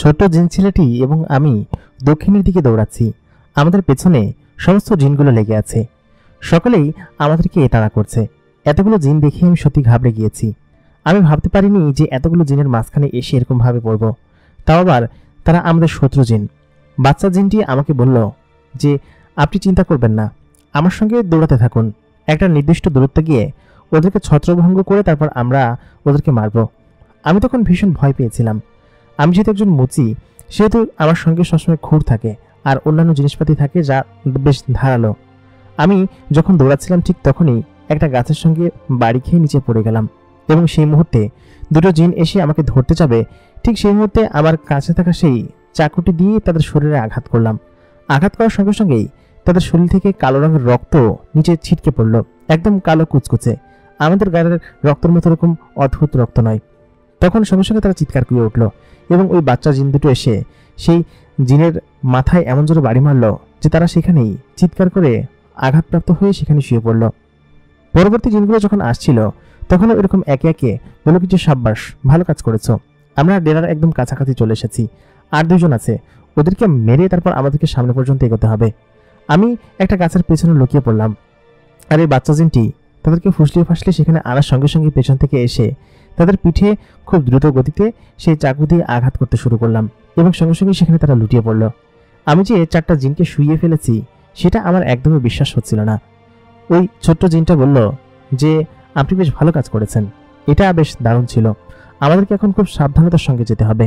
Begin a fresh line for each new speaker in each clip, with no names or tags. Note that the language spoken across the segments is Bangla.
ছোট্ট জিন ছেলেটি এবং আমি দক্ষিণের দিকে দৌড়াচ্ছি। আমাদের পেছনে সমস্ত জিনগুলো লেগে আছে। সকলেই আমাদেরকে তাড়া করছে। এতগুলো জিন দেখে আমি সত্যি ঘাবড়ে গিয়েছি। আমি ভাবতে পারিনি যে এতগুলো জিনের মাঝখানে এসে এরকমভাবে পড়ব। তাও আবার তারা আমাদের শত্রু জিন। বাচ্চা জিনটি আমাকে বলল যে আপনি চিন্তা করবেন না, আমার সঙ্গে দৌড়াতে থাকুন। একটা নির্দিষ্ট দূরত্বে গিয়ে ওদেরকে ছত্রভঙ্গ করে তারপর আমরা ওদেরকে মারব। আমি তখন ভীষণ ভয় পেয়েছিলাম। আমি যেহেতু একজন মুচি, সেহেতু আমার সঙ্গে সবসময় খুর থাকে আর অন্যান্য জিনিসপাতি থাকে যা বেশ ধারালো। আমি যখন দৌড়াচ্ছিলাম ঠিক তখনই একটা গাছের সঙ্গে বাড়ি খেয়ে নিচে পড়ে গেলাম এবং সেই মুহূর্তে দুটো জিন এসে আমাকে ধরতে যাবে। ঠিক সেই মুহূর্তে আমার কাছে থাকা সেই চাকুটি দিয়ে তাদের শরীরে আঘাত করলাম। আঘাত করার সঙ্গে সঙ্গেই তাদের শরীর থেকে কালো রঙের রক্ত নিচে ছিটকে পড়ল, একদম কালো কুচকুচে। আমাদের গায়ের রক্তের মতো এরকম অদ্ভুত রক্ত নয়। তখন সঙ্গে সঙ্গে তারা চিৎকার করে উঠল এবং ওই বাচ্চা জিন দুটো এসে সেই জিনের মাথায় এমন জোরে বাড়ি মারল যে তারা সেখানেই চিৎকার করে আঘাতপ্রাপ্ত হয়ে সেখানে শুয়ে পড়ল। পরবর্তী জিনগুলো যখন আসছিল তখনও এরকম একে একে বলল কিছু সাব্বাস, ভালো কাজ করেছ। আমরা ডেরার একদম কাছাকাছি চলে এসেছি। আর দুজন আছে, ওদেরকে মেরে তারপর আমাদেরকে সামনে পর্যন্ত এগোতে হবে। আমি একটা গাছের পেছনে লুকিয়ে পড়লাম। আর এই বাচ্চা জিনটি তাদেরকে ফুসলিয়ে ফাসলে সেখানে আনার সঙ্গে সঙ্গে পেছন থেকে এসে তাদের পিঠে খুব দ্রুত গতিতে সেই চাকু দিয়ে আঘাত করতে শুরু করলাম এবং সঙ্গে সঙ্গে সেখানে তারা লুটিয়ে পড়ল। আমি যে চারটা জিনকে শুইয়ে ফেলেছি সেটা আমার একদমই বিশ্বাস হচ্ছিল না। ওই ছোট্ট জিনটা বলল যে আপনি বেশ ভালো কাজ করেছেন, এটা বেশ দারুণ ছিল। আমাদেরকে এখন খুব সাবধানতার সঙ্গে যেতে হবে।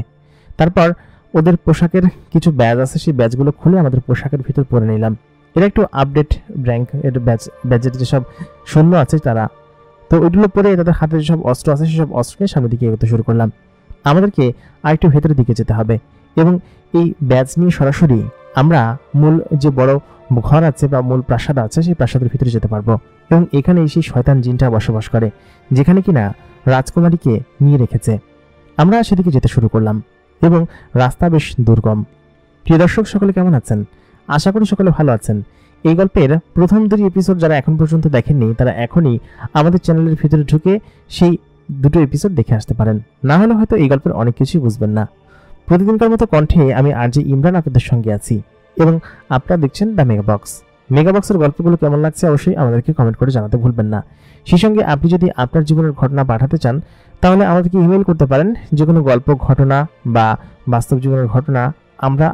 তারপর ওদের পোশাকের কিছু ব্যাজ আছে, সেই ব্যাজগুলো খুলে আমাদের পোশাকের ভিতর পরে নিলাম। এটা একটু আপডেট র্যাঙ্ক এর ব্যাজের যেসব সৈন্য আছে তারা, তো ওইগুলো পরে তাদের হাতে যেসব অস্ত্র আছে সেসব অস্ত্রকে সামনের দিকে এগোতে শুরু করলাম। আমাদেরকে আরেকটু ভেতরের দিকে যেতে হবে এবং এই ব্যাজ নিয়ে সরাসরি আমরা মূল যে বড় ঘর আছে বা মূল প্রাসাদ আছে সেই প্রাসাদের ভিতরে যেতে পারবো এবং এখানে সেই শয়তান জিনটা বসবাস করে, যেখানে কিনা রাজকুমারীকে নিয়ে রেখেছে। আমরা সেদিকে যেতে শুরু করলাম এবং রাস্তা বেশ দুর্গম। প্রিয় দর্শক, সকলে কেমন আছেন? আশা করি সকলে ভালো আছেন। এই গল্পের প্রথম দুটি এপিসোড যারা এখন পর্যন্ত দেখেননি তারা এখনই আমাদের চ্যানেলের ভিতরে ঢুকে সেই দুটো এপিসোড দেখে আসতে পারেন, না হলে হয়তো এই গল্পের অনেক কিছুই বুঝবেন না। প্রতিদিনকার মতো কণ্ঠে আমি আরজে ইমরান আপনাদের সঙ্গে আছি এবং আপনারা দেখছেন দ্য মেগাবক্স। মেগাবক্সের গল্পগুলো কেমন লাগছে অবশ্যই আমাদেরকে কমেন্ট করে জানাতে ভুলবেন না। সেই সঙ্গে আপনি যদি আপনার জীবনের ঘটনা পাঠাতে চান তাহলে আমাদেরকে ইমেল করতে পারেন। যে কোনো গল্প, ঘটনা বা বাস্তব জীবনের ঘটনা আমরা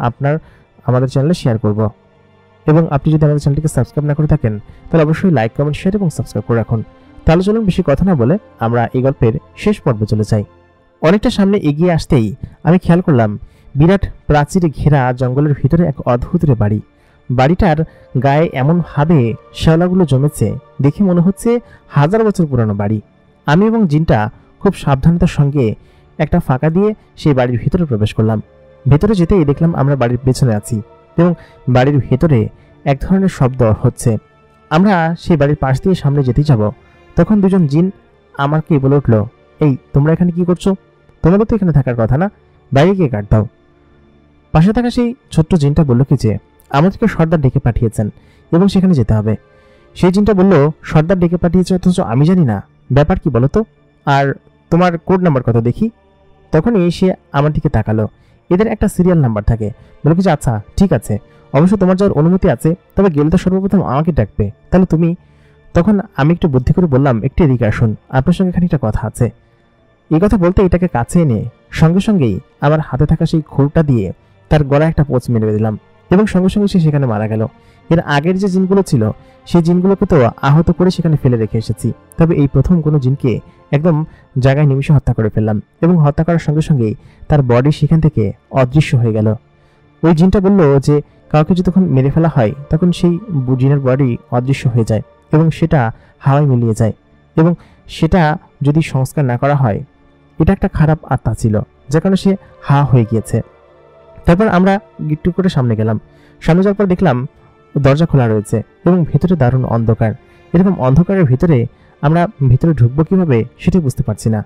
আমাদের চ্যানেলে শেয়ার করব। এবং আপনি যদি আমাদের চ্যানেলটিকে সাবস্ক্রাইব না করে থাকেন তাহলে অবশ্যই লাইক, কমেন্ট, শেয়ার এবং সাবস্ক্রাইব করে রাখুন। তাহলে চলুন বেশি কথা না বলে আমরা এই গল্পের শেষ পর্বে চলে যাই। অনেকটা সামনে এগিয়ে আসতেই আমি খেয়াল করলাম বিরাট প্রাচীরে ঘেরা জঙ্গলের ভিতরে এক অদ্ভুত বাড়ি। বাড়িটার গায়ে এমনভাবে শ্যাওলাগুলো জমেছে, দেখে মনে হচ্ছে 1000 বছর পুরানো বাড়ি। আমি এবং জিনটা খুব সাবধানতার সঙ্গে একটা ফাঁকা দিয়ে সেই বাড়ির ভিতরে প্রবেশ করলাম। ভেতরে যেতেই দেখলাম আমরা বাড়ির পেছনে আছি এবং বাড়ির ভেতরে এক ধরনের শব্দ হচ্ছে। আমরা সেই বাড়ির পাশ দিয়ে সামনে যেতে যাব, তখন দুজন জিন আমাকে বলে উঠল, এই তোমরা এখানে কি করছো? তোমাদের তো এখানে থাকার কথা না, বাইরে গিয়ে কাট দাও। পাশে থাকা সেই ছোট্ট জিনটা বলল কি যে আমাদেরকে সর্দার ডেকে পাঠিয়েছেন এবং সেখানে যেতে হবে। সেই জিনটা বলল, সর্দার ডেকে পাঠিয়েছে অথচ আমি জানি না, ব্যাপার কি বলো তো? আর তোমার কোড নাম্বার কত দেখি? তখনই সে আমার দিকে তাকালো। এদের একটা সিরিয়াল নাম্বার থাকে। বলে কিছু, আচ্ছা ঠিক আছে, অবশ্য তোমার যাওয়ার অনুমতি আছে, তবে গেলে তো সর্বপ্রথম আমাকে ডাকবে। তাহলে তুমি? তখন আমি একটু বুদ্ধি করে বললাম, একটু এদিকে আসুন, আপনার সঙ্গে খানিকটা কথা আছে। এই কথা বলতে এটাকে কাছে এনে সঙ্গে সঙ্গেই আমার হাতে থাকা সেই খুরটা দিয়ে তার গলায় একটা পোঁচ মেরে দিলাম এবং সঙ্গে সঙ্গে সে সেখানে মারা গেল। এর আগের যে জিনগুলো ছিল সেই জিনগুলোকে তো আহত করে সেখানে ফেলে রেখে এসেছি, তবে এই প্রথম কোনো জিনকে একদম জায়গায় নিমিষে হত্যা করে ফেললাম এবং হত্যা করার সঙ্গে সঙ্গেই তার বডি সেখান থেকে অদৃশ্য হয়ে গেল। ওই জিনটা বলল যে কাউকে যতক্ষণ মেরে ফেলা হয় তখন সেই জিনের বডি অদৃশ্য হয়ে যায় এবং সেটা হাওয়ায় মিলিয়ে যায় এবং সেটা যদি সংস্কার না করা হয়, এটা একটা খারাপ আত্মা ছিল যার কারণে সে হয়ে গিয়েছে। তারপর আমরা গিট্টু করে সামনে গেলাম। সামনে যাওয়ার পর দেখলাম দরজা খোলা রয়েছে এবং ভেতরে দারুণ অন্ধকার। এরকম অন্ধকারের ভিতরে আমরা ভিতরে ঢুকবো কিভাবে সেটাই বুঝতে পারছি না।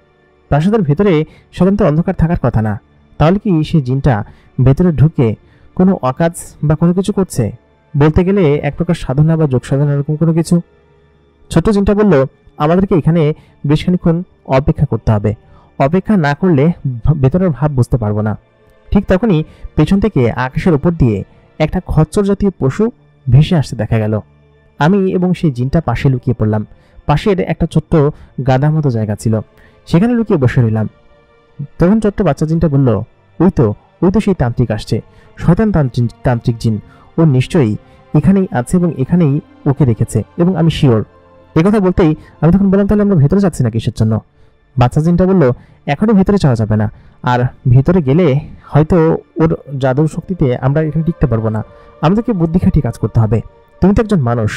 প্রাসাদের ভেতরে সাধারণত অন্ধকার থাকার কথা না, তাহলে কি সেই জিনটা ভেতরে ঢুকে কোনো অকাজ বা কোনো কিছু করছে? বলতে গেলে এক প্রকার সাধনা বা যোগ সাধনা, এরকম কোনো কিছু। ছোট্ট জিনটা বলল, আমাদেরকে এখানে বেশ খানিক্ষণ অপেক্ষা করতে হবে, অপেক্ষা না করলে ভেতরের ভাব বুঝতে পারবো না। ঠিক তখনই পেছন থেকে আকাশের উপর দিয়ে একটা খচ্চর জাতীয় পশু ভেসে আসতে দেখা গেল। আমি এবং সেই জিনটা পাশে লুকিয়ে পড়লাম। পাশের একটা ছোট্ট গাদার মতো জায়গা ছিল, সেখানে লুকিয়ে বসে রইলাম। তখন ছোট্ট বাচ্চা জিনটা বলল, ওই তো সেই তান্ত্রিক আসছে, শয়তান তান্ত্রিক জিন। ও নিশ্চয়ই এখানেই আছে এবং এখানেই ওকে রেখেছে, এবং আমি শিওর। কথা বলতেই আমি তখন বললাম, তাহলে আমরা ভেতরে যাচ্ছি না কিসের জন্য? বাচ্চা জিনটা বলল, এখনো ভেতরে যাওয়া যাবে না, আর ভেতরে গেলে হয়তো ওর জাদুর শক্তিতে আমরা এখানে টিকতে পারবো না। আমাদেরকে বুদ্ধি খাটিয়ে কাজ করতে হবে। তুমি তো একজন মানুষ,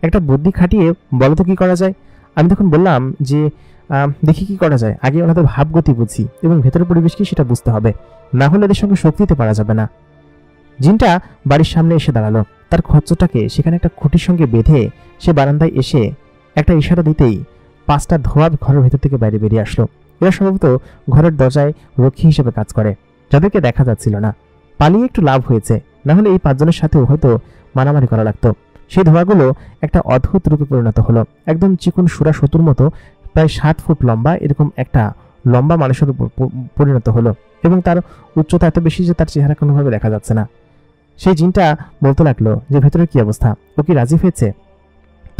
একটা বুদ্ধি খাটিয়ে বলো তো কি করা যায়। আমি তখন বললাম যে দেখি কি করা যায়, আগে ওনাদের ভাবগতি বুঝি এবং ভেতরের পরিবেশ কি সেটা বুঝতে হবে, না হলে এদের সঙ্গে শক্তিতে পারা যাবে না। জিনটা বাড়ির সামনে এসে দাঁড়ালো। তার খচ্চরটাকে সেখানে একটা খুঁটির সঙ্গে বেঁধে সে বারান্দায় এসে একটা ইশারা দিতেই 5টা ধোঁয়া ঘরের ভেতর থেকে বাইরে বেরিয়ে আসলো। এরা সম্ভবত ঘরের দরজায় রক্ষী হিসেবে কাজ করে, যাদেরকে দেখা যাচ্ছিল না। পালিয়ে একটু লাভ হয়েছে, না হলে এই 5 জনের সাথেও হয়তো মারামারি করা লাগতো। সেই ধোঁয়াগুলো একটা অদ্ভুত রূপে পরিণত হলো, একদম চিকন সুরা সতুর মতো, প্রায় 7 ফুট লম্বা এরকম একটা লম্বা মানুষের উপর পরিণত হলো, এবং তার উচ্চতা এত বেশি যে তার চেহারা কোনোভাবে দেখা যাচ্ছে না। সেই জিনটা বলতে লাগলো যে ভেতরের কি অবস্থা, ও কি রাজি হয়েছে?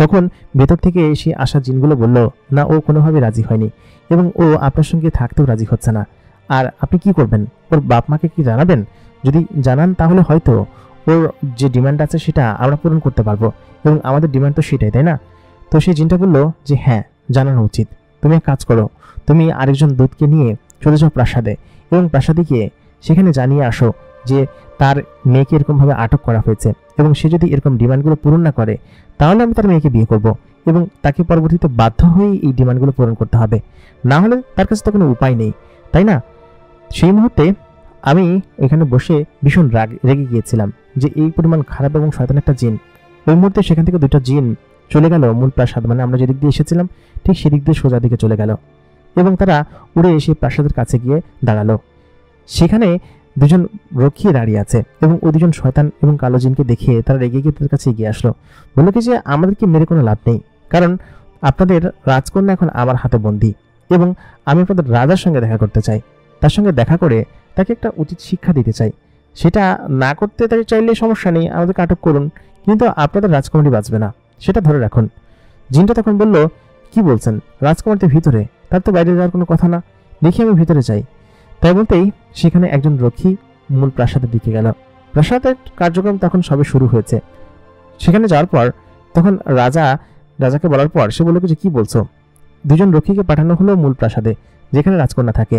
তখন ভেতর থেকে এসে আসা জিনগুলো বলল, না, ও কোনোভাবে রাজি হয়নি, এবং ও আপনার সঙ্গে থাকতেও রাজি হচ্ছে না। আর আপনি কি করবেন? ওর বাপ মাকে কি জানাবেন? যদি জানান তাহলে হয়তো ওর যে ডিমান্ড আছে সেটা আমরা পূরণ করতে পারবো, এবং আমাদের ডিমান্ড তো সেটাই, তাই না? তো সেই জিনটা বলল যে হ্যাঁ, জানানো উচিত। তুমি এক কাজ করো, তুমি আরেকজন দূতকে নিয়ে চলে যাও প্রাসাদে, এবং প্রাসাদে গিয়ে সেখানে জানিয়ে আসো যে তার মেয়েকে এরকমভাবে আটক করা হয়েছে, এবং সে যদি এরকম ডিমান্ডগুলো পূরণ না করে তাহলে আমি তার মেয়েকে বিয়ে করব, এবং তাকে পরবর্তীতে বাধ্য হয়েই এই ডিমান্ডগুলো পূরণ করতে হবে, না হলে তার কাছে তো কোনো উপায় নেই, তাই না? সেই মুহূর্তে আমি এখানে বসে ভীষণ রেগে গিয়েছিলাম যে এই পরিমাণ খারাপ এবং শয়তান একটা জিন। ওই মুহূর্তে সেখান থেকে 2টা জিন চলে গেল মূল প্রাসাদ, মানে আমরা যেদিক দিয়ে এসেছিলাম ঠিক সেদিক দিয়ে সোজা দিকে চলে গেল, এবং তারা উড়ে এসে প্রাসাদের কাছে গিয়ে দাঁড়ালো। সেখানে 2 জন রক্ষী দাঁড়িয়ে আছে, এবং ওই 2 জন শয়তান এবং কালো জিনকে দেখে তারা রেগে গিয়ে তাদের কাছে এগিয়ে আসলো। বললো কি যে আমাদেরকে মেরে কোনো লাভ নেই, কারণ আপনাদের রাজকন্যা এখন আমার হাতে বন্দী, এবং আমি আপনাদের রাজার সঙ্গে দেখা করতে চাই। তার সঙ্গে দেখা করে তাকে একটা উচিত শিক্ষা দিতে চাই। সেটা না করতে তাকে চাইলে সমস্যা নেই, আমাদেরকে আটক করুন, কিন্তু আপনাদের রাজকুমারী বাঁচবে না, সেটা ধরে রাখুন। জিনটা তখন বলল, কি বলছেন? রাজকুমারীর ভিতরে, তার তো বাইরে যাওয়ার কোনো কথা না, দেখি আমি ভিতরে যাই। তাই বলতেই সেখানে একজন রক্ষী মূল প্রাসাদের দিকে গেল। প্রাসাদের কার্যক্রম তখন সবে শুরু হয়েছে। সেখানে যাওয়ার পর তখন রাজাকে বলার পর সে বলল যে কি বলছো? 2 জন রক্ষীকে পাঠানো হলো মূল প্রাসাদে, যেখানে রাজকন্যা থাকে।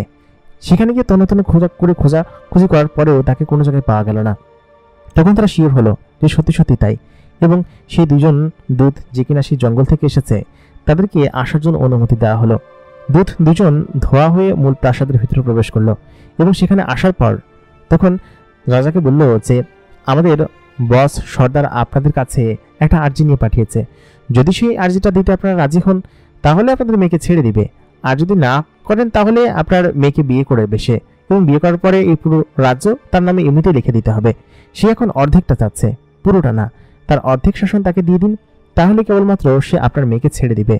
সেখানে গিয়ে তন্ন খোঁজাখুঁজি করার পরেও তাকে কোনো জায়গায় পাওয়া গেল না। তখন তারা শিওর হলো যে সত্যি সত্যি তাই, এবং সেই 2 জন দূত যে কিনা সেই জঙ্গল থেকে এসেছে তাদেরকে আসার জন্য অনুমতি দেওয়া হলো। দূত 2 জন ধোয়া হয়ে মূল প্রাসাদের ভিতরে প্রবেশ করলো, এবং সেখানে আসার পর তখন রাজাকে বলল যে আমাদের বস সর্দার আপনাদের কাছে একটা আর্জি নিয়ে পাঠিয়েছে, যদি সেই আর্জিটা দিতে আপনারা রাজি হন তাহলে আপনাদের মেয়েকে ছেড়ে দিবে, আর যদি না করেন তাহলে আপনার মেয়েকে বিয়ে করে বেশে, এবং বিয়ে করার পরে এই পুরো রাজ্য তার নামে এমনিতেই লিখে দিতে হবে। সে এখন অর্ধেকটা চাচ্ছে, পুরোটা না, তার অর্ধেক শাসন তাকে দিয়ে দিন, তাহলে কেবলমাত্র সে আপনার মেয়েকে ছেড়ে দিবে।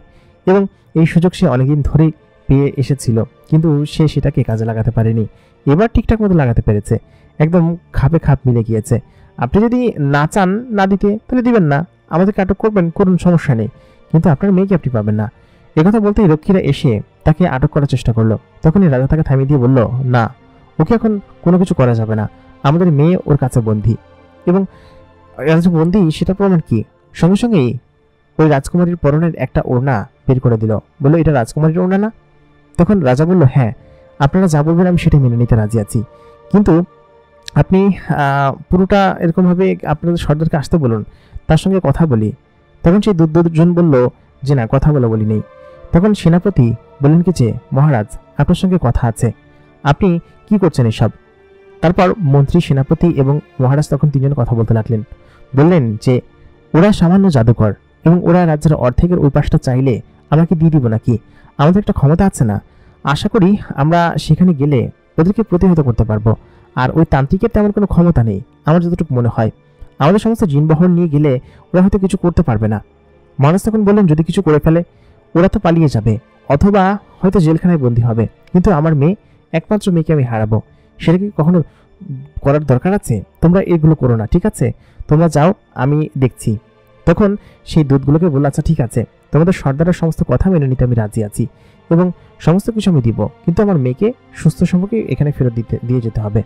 এবং এই সুযোগ সে অনেকদিন ধরেই পেয়ে এসেছিল, কিন্তু সে সেটাকে কাজে লাগাতে পারেনি। এবার ঠিকঠাক মতো লাগাতে পেরেছে, একদম খাপে খাপ মিলে গিয়েছে। আপনি যদি না চান না দিতে তাহলে দিবেন না, আমাদেরকে আটক করবেন, করুন, সমস্যা নেই, কিন্তু আপনার মেয়েকে আপনি পাবেন না। একথা বলতেই রক্ষীরা এসে তাকে আটক করার চেষ্টা করলো। তখনই রাজা তাকে থামিয়ে দিয়ে বলল, না, ওকে এখন কোনো কিছু করা যাবে না, আমাদের মেয়ে ওর কাছে বন্দী, এবং বন্দী সেটা প্রমাণ কি? সঙ্গে সঙ্গেই ওই রাজকুমারীর পরনের একটা ওড়না বের করে দিল, বললো এটা রাজকুমারীর ওড়না না? তখন রাজা বলল, হ্যাঁ, আপনারা যা বলবেন আমি সেটাই মেনে নিতে রাজি আছি, কিন্তু আপনি পুরোটা এরকমভাবে আপনাদের সর্দারকে আসতে বলুন, তার সঙ্গে কথা বলি। তখন সেই 2 জন বলল যে না, কথা বলি নেই। তখন সেনাপতি বললেন কি যে মহারাজ, আপনার সঙ্গে কথা আছে, আপনি কি করছেন এসব? তারপর মন্ত্রী, সেনাপতি এবং মহারাজ তখন 3 জন কথা বলতে লাগলেন। বললেন যে ওরা সামান্য জাদুকর, এবং ওরা রাজ্যের অর্ধেকের ওই পাশটা চাইলে আমাকে দিয়ে দিব নাকি? আমাদের একটা ক্ষমতা আছে না? আশা করি আমরা সেখানে গেলে ওদেরকে প্রতিহত করতে পারবো। আর ওই তান্ত্রিকের তেমন কোনো ক্ষমতা নেই আমার যতটুকু মনে হয়। আমাদের সমস্ত জিনবহর নিয়ে গেলে ওরা হয়তো কিছু করতে পারবে না। মহারাজ তখন বললেন, যদি কিছু করে ফেলে ওরা তো পালিয়ে যাবে, অথবা হয়তো জেলখানায় বন্দী হবে, কিন্তু আমার মেয়ে, একমাত্র মেয়েকে আমি হারাবো, সেটা কি কখনো করার দরকার আছে, তোমরা এগুলো করো না, ঠিক আছে, তোমরা যাও, আমি দেখছি। তখন সেই দূতগুলোকে বলল, আচ্ছা ঠিক আছে, তোমাদের সর্দারের সমস্ত কথা মেনে নিতে আমি রাজি আছি এবং সমস্ত কিছু আমি দিব, কিন্তু আমার মেয়েকে সুস্থ সম্পর্কে এখানে ফেরত দিয়ে যেতে হবে।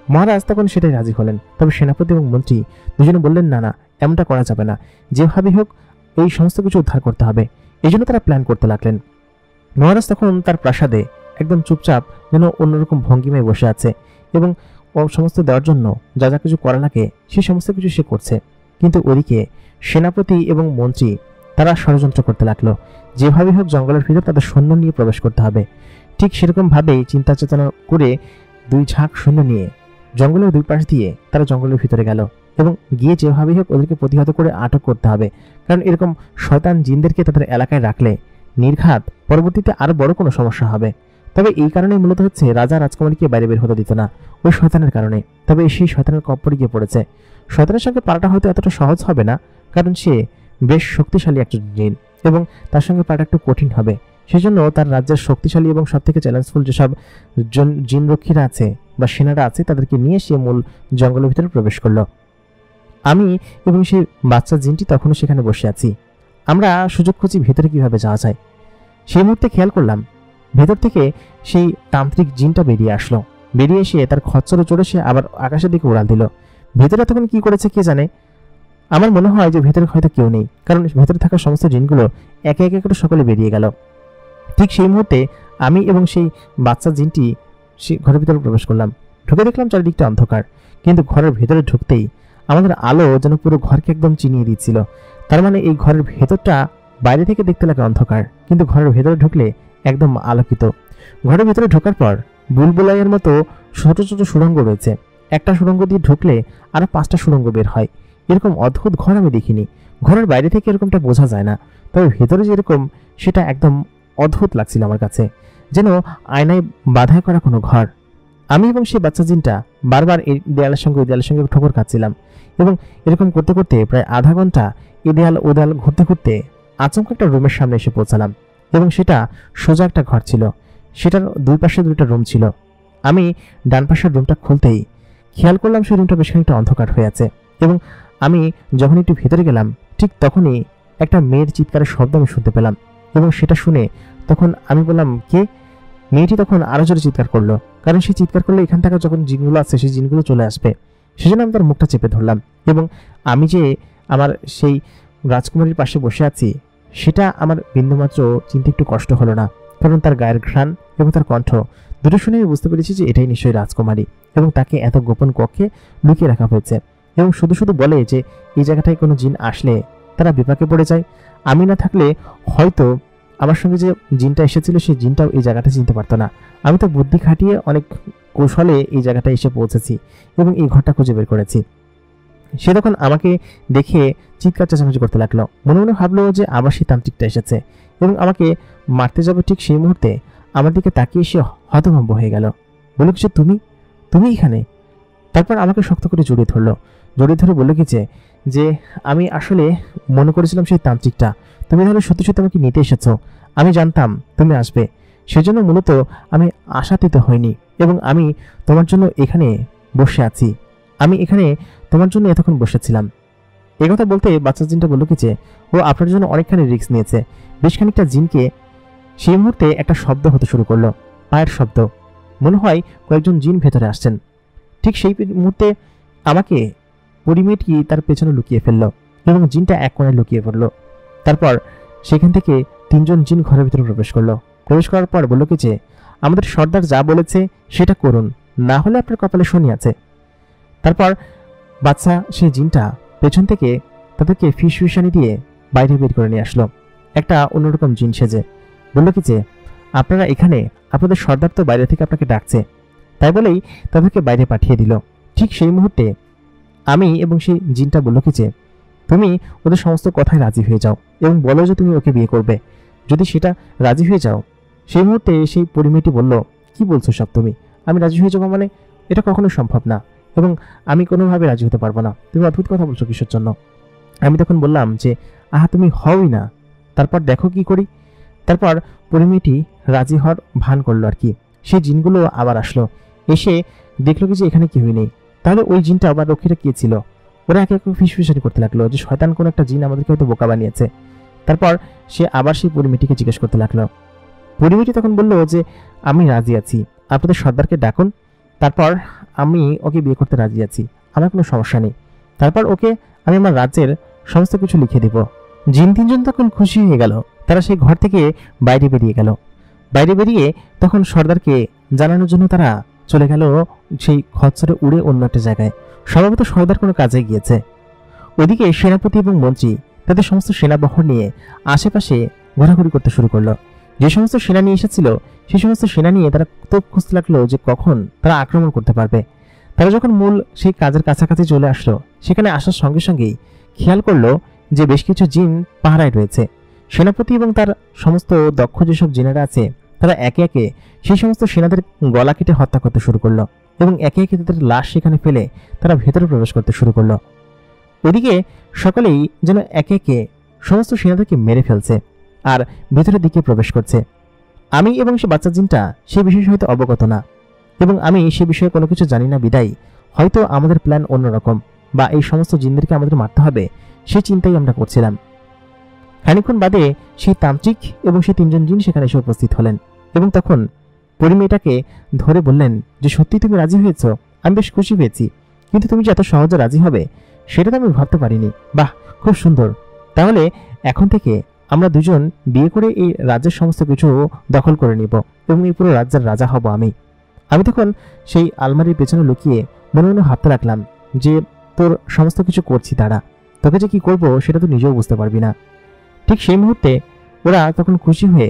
মহারাজ তখন সেটাই রাজি হলেন। তবে সেনাপতি এবং মন্ত্রী দুজনে বললেন, না না, এমনটা করা যাবে না, যেভাবেই হোক এই সমস্ত কিছু উদ্ধার করতে হবে। এই জন্য তারা প্ল্যান করতে লাগলেন। মহারাজ তখন তার প্রাসাদে একদম চুপচাপ যেন অন্যরকম ভঙ্গিমায় বসে আছে এবং সমস্ত দেওয়ার জন্য যা যা কিছু করা লাগে সেই সমস্ত কিছু সে করছে। কিন্তু ওদিকে সেনাপতি এবং মন্ত্রী তারা ষড়যন্ত্র করতে লাগলো, যেভাবেই হোক জঙ্গলের ভিতর তাদের সৈন্য নিয়ে প্রবেশ করতে হবে। ঠিক সেরকমভাবেই চিন্তা চেতনা করে 2 ঝাঁক সৈন্য নিয়ে জঙ্গলের 2 পাশ দিয়ে তারা জঙ্গলের ভিতরে গেল এবং গিয়ে যেভাবেই হোক ওদেরকে প্রতিহত করে আটক করতে হবে, কারণ এরকম শয়তান জিনদেরকে তাদের এলাকায় রাখলে নির্ঘাত পরবর্তীতে আরো বড় কোনো সমস্যা হবে। তবে এই কারণেই মূলত হচ্ছে রাজা রাজকুমারীকে বাইরে বের হতে দিত না, ওই শয়তানের কারণে। তবে সেই শয়তানের কপ্পরে গিয়ে পড়েছে। শয়তানের সঙ্গে পারাটা হয়তো এতটা সহজ হবে না, কারণ সে বেশ শক্তিশালী একজন জিন এবং তার সঙ্গে পারাটা একটু কঠিন হবে। সেজন্য তার রাজ্যের শক্তিশালী এবং সবথেকে চ্যালেঞ্জফুল যেসব জিনরক্ষীরা আছে বা সেনারা আছে তাদেরকে নিয়ে সে মূল জঙ্গলের ভিতরে প্রবেশ করলো। আমি এবং সেই বাচ্চা জিনটি তখনও সেখানে বসে আছি। আমরা সুযোগ খুঁজি ভেতরে কিভাবে যাওয়া যায়। সেই মুহূর্তে খেয়াল করলাম ভেতর থেকে সেই তান্ত্রিক জিনটা বেরিয়ে আসলো। বেরিয়ে এসে তার খচ্চরে চড়ে সে আবার আকাশের দিকে উড়াল দিল। ভেতরে তখন কি করেছে কে জানে। আমার মনে হয় যে ভেতরে হয়তো কেউ নেই, কারণ ভেতরে থাকা সমস্ত জিনগুলো একে একে করে সকলে বেরিয়ে গেল। ঠিক সেই মুহূর্তে আমি এবং সেই বাচ্চা জিনটি সেই ঘরের ভিতরে প্রবেশ করলাম। ঢুকে দেখলাম চারিদিকটা অন্ধকার, কিন্তু ঘরের ভেতরে ঢুকতেই আমাদের আলো যেন পুরো ঘরকে একদম চিনিয়ে দিচ্ছিল। তার মানে এই ঘরের ভেতরটা বাইরে থেকে দেখতে লাগে অন্ধকার, কিন্তু ঘরের ভেতরে ঢুকলে একদম আলোকিত। ঘরের ভেতরে ঢোকার পর বুলবুলাইয়ের মতো ছোট ছোট সুড়ঙ্গ রয়েছে। একটা সুড়ঙ্গ দিয়ে ঢুকলে আরো 5টা সুড়ঙ্গ বের হয়। এরকম অদ্ভুত ঘর আমি দেখিনি। ঘরের বাইরে থেকে এরকমটা বোঝা যায় না, তবে ভেতরে যেরকম সেটা একদম অদ্ভুত লাগছিল আমার কাছে, যেন আয়নায় বাধাই করা কোনো ঘর। আমি এবং সেই বাচ্চা জিনটা বারবার এই দেয়ালের সঙ্গে ওই দেয়ালের সঙ্গে ঠোকর খাচ্ছিলাম এবং এরকম করতে করতে প্রায় আধা ঘন্টা এ দেয়াল ও দেয়াল ঘুরতে ঘুরতে আচমকা একটা রুমের সামনে এসে পৌঁছালাম এবং সেটা সোজা একটা ঘর ছিল। সেটার 2 পাশে 2টা রুম ছিল। আমি ডান পাশের রুমটা খুলতেই খেয়াল করলাম সেই রুমটা বেশ খানিকটা অন্ধকার হয়ে আছে এবং আমি যখন একটু ভেতরে গেলাম ঠিক তখনই একটা মেয়ের চিৎকারের শব্দ আমি শুনতে পেলাম এবং সেটা শুনে তখন আমি বললাম, কে? মেয়েটি তখন আরো জোরে চিৎকার করলো, কারণ সে চিৎকার করলে এখান থেকে যখন জিনগুলো আছে সেই জিনগুলো চলে আসবে। সেজন্য আমি তার মুখটা চেপে ধরলাম এবং আমি যে আমার সেই রাজকুমারীর পাশে বসে আছি সেটা আমার বিন্দুমাত্র চিনতে একটু কষ্ট হলো না, কারণ তার গায়ের ঘ্রাণ এবং তার কণ্ঠ দুটো শুনে আমি বুঝতে পেরেছি যে এটাই নিশ্চয়ই রাজকুমারী এবং তাকে এত গোপন কক্ষে লুকিয়ে রাখা হয়েছে এবং শুধু শুধু বলে যে এই জায়গাটায় কোনো জিন আসলে তারা বিপাকে পড়ে যায়। আমি না থাকলে হয়তো আমার সঙ্গে যে জিনটা এসেছিল সেই জিনটাও এই জায়গাটা চিনতে পারতো না। আমি তো বুদ্ধি খাটিয়ে অনেক কৌশলে এই জায়গাটা এসে পৌঁছেছি এবং এই ঘরটা খুঁজে বের করেছি। সে তখন আমাকে দেখে চিৎকার চেঁচামেচি করতে লাগলো, মনে মনে ভাবলো যে আবার সেই তান্ত্রিকটা এসেছে এবং আমাকে মারতে যাবে। ঠিক সেই মুহূর্তে আমার দিকে তাকিয়ে সে হতভম্ব হয়ে গেল, বলল কিছু, তুমি এখানে? তারপর আমাকে শক্ত করে জড়িয়ে ধরলো। জড়িয়ে ধরে বললো কি যে আমি আসলে মনে করেছিলাম সেই তান্ত্রিকটা, তুমি তাহলে সত্যি সত্যি আমাকে নিতে এসেছো। আমি জানতাম তুমি আসবে, সেজন্য মূলত আমি আশাতীত হইনি এবং আমি তোমার জন্য এখানে বসে আছি। আমি এখানে তোমার জন্য এতক্ষণ বসেছিলাম। এই কথা বলতে বাচ্চা জিনটা বললো কি ও আপনার জন্য অনেকখানি রিস্ক নিয়েছে। বেশ খানিকটা জিনকে সেই মুহূর্তে একটা শব্দ হতে শুরু করলো, পায়ের শব্দ। মনে হয় কয়েকজন জিন ভেতরে আসছেন। ঠিক সেই মুহূর্তে আমাকে পরিমেটই তার পেছনে লুকিয়ে ফেললো এবং জিনটা এক কোণে লুকিয়ে পড়লো। তারপর সেখান থেকে 3 জন জিন ঘরের ভিতরে প্রবেশ করলো। প্রবেশ করার পর বললো কি আমাদের সর্দার যা বলেছে সেটা করুন, না হলে আপনার কপালে শনি আছে। তারপর বাচ্চা সেই জিনটা পেছন থেকে তাদেরকে ফিসফিসানি দিয়ে বাইরে বের করে নিয়ে আসলো, একটা অন্যরকম জিন সেজে। বললো কি আপনারা এখানে, আপনাদের সর্দার তো বাইরে থেকে আপনাকে ডাকছে। তাই বলেই তাদেরকে বাইরে পাঠিয়ে দিল। ঠিক সেই মুহূর্তে আমি এবং সেই জিনটা বললো কি তুমি ওদের সমস্ত কথায় রাজি হয়ে যাও এবং বলো যে তুমি ওকে বিয়ে করবে। যদি সেটা রাজি হয়ে যাও, সেই মুহূর্তে সেই পরিমেয়টি বলল, কি বলছো সব তুমি? আমি রাজি হয়ে যাবো মানে? এটা কখনোই সম্ভব না এবং আমি কোনোভাবে রাজি হতে পারবো না। তুমি অদ্ভুত কথা বলছো কিসের জন্য? আমি তখন বললাম যে আহা তুমি হওই না, তারপর দেখো কি করি। তারপর পরিমেয়টি রাজি হওয়ার ভান করলো আর কি। সেই জিনগুলো আবার আসলো, এসে দেখলো কি যে এখানে কেউই নেই। তাহলে ওই জিনটা বা রক্ষীটা কে ছিল? ওরা একে একে ফিসফিসানি করতে লাগলো যে শয়তান কোন একটা জিন আমাদেরকে হয়তো বোকা বানিয়েছে। তারপর সে আবার সেই পরিমেটিকে জিজ্ঞেস করতে লাগলো। পরিমেটি তখন বলল যে আমি রাজি আছি, আপনাদের সর্দারকে ডাকুন, তারপর আমি ওকে বিয়ে করতে রাজি আছি, আমার কোনো সমস্যা নেই। তারপর ওকে আমি আমার রাজ্যের সমস্ত কিছু লিখে দিব। জিন তিনজন তখন খুশি হয়ে গেল। তারা সেই ঘর থেকে বাইরে বেরিয়ে গেল। বাইরে বেরিয়ে তখন সর্দারকে জানানোর জন্য তারা চলে গেল সেই খচ্চরে উড়ে অন্য একটা জায়গায়। সম্ভবত সর্দার কোনো কাজে গিয়েছে। ওইদিকে সেনাপতি এবং মন্ত্রী তাদের সমস্ত সেনাবহর নিয়ে আশেপাশে ঘোরাঘুরি করতে শুরু করলো। যে সমস্ত সেনা নিয়ে এসেছিল সেই সমস্ত সেনা নিয়ে তারা তোপ খুঁজতে লাগলো যে কখন তারা আক্রমণ করতে পারবে। তারা যখন মূল সেই কাজের কাছাকাছি চলে আসলো, সেখানে আসার সঙ্গে সঙ্গেই খেয়াল করলো যে বেশ কিছু জিন পাহারায় রয়েছে। সেনাপতি এবং তার সমস্ত দক্ষ যেসব জিনেরা আছে তারা একে একে সেই সমস্ত সেনাদের গলা কেটে হত্যা করতে শুরু করলো এবং একে একে তাদের লাশ সেখানে ফেলে তারা ভেতরে প্রবেশ করতে শুরু করলো। ওদিকে সকলেই যেন একে একে সমস্ত সেনাদেরকে মেরে ফেলছে আর ভেতরের দিকে প্রবেশ করছে। আমি এবং সে বাচ্চা জিনটা সে বিষয়ে হয়তো অবগত না, এবং আমি সে বিষয়ে কোনো কিছু জানি না বিদায় হয়তো আমাদের প্ল্যান অন্যরকম, বা এই সমস্ত জিনদেরকে আমাদের মারতে হবে সে চিন্তাই আমরা করছিলাম। খানিকক্ষণ বাদে সেই তান্ত্রিক এবং সেই তিনজন জিন সেখানে এসে উপস্থিত হলেন এবং তখন পরিমেয়েটাকে ধরে বললেন যে সত্যি তুমি রাজি হয়েছ, আমি বেশ খুশি হয়েছি, কিন্তু তুমি যে এত সহজে রাজি হবে সেটা তো আমি ভাবতে পারিনি। বাহ, খুব সুন্দর। তাহলে এখন থেকে আমরা দুজন বিয়ে করে এই রাজ্যের সমস্ত কিছু দখল করে নিব এবং এই পুরো রাজ্যের রাজা হব আমি। আমি তখন সেই আলমারির পেছনে লুকিয়ে মনে মনে ভাবতে লাগলাম যে তোর সমস্ত কিছু করছি তারা, তোকে যে কি করবো সেটা তো নিজেও বুঝতে পারবি না। ঠিক সেই মুহূর্তে ওরা তখন খুশি হয়ে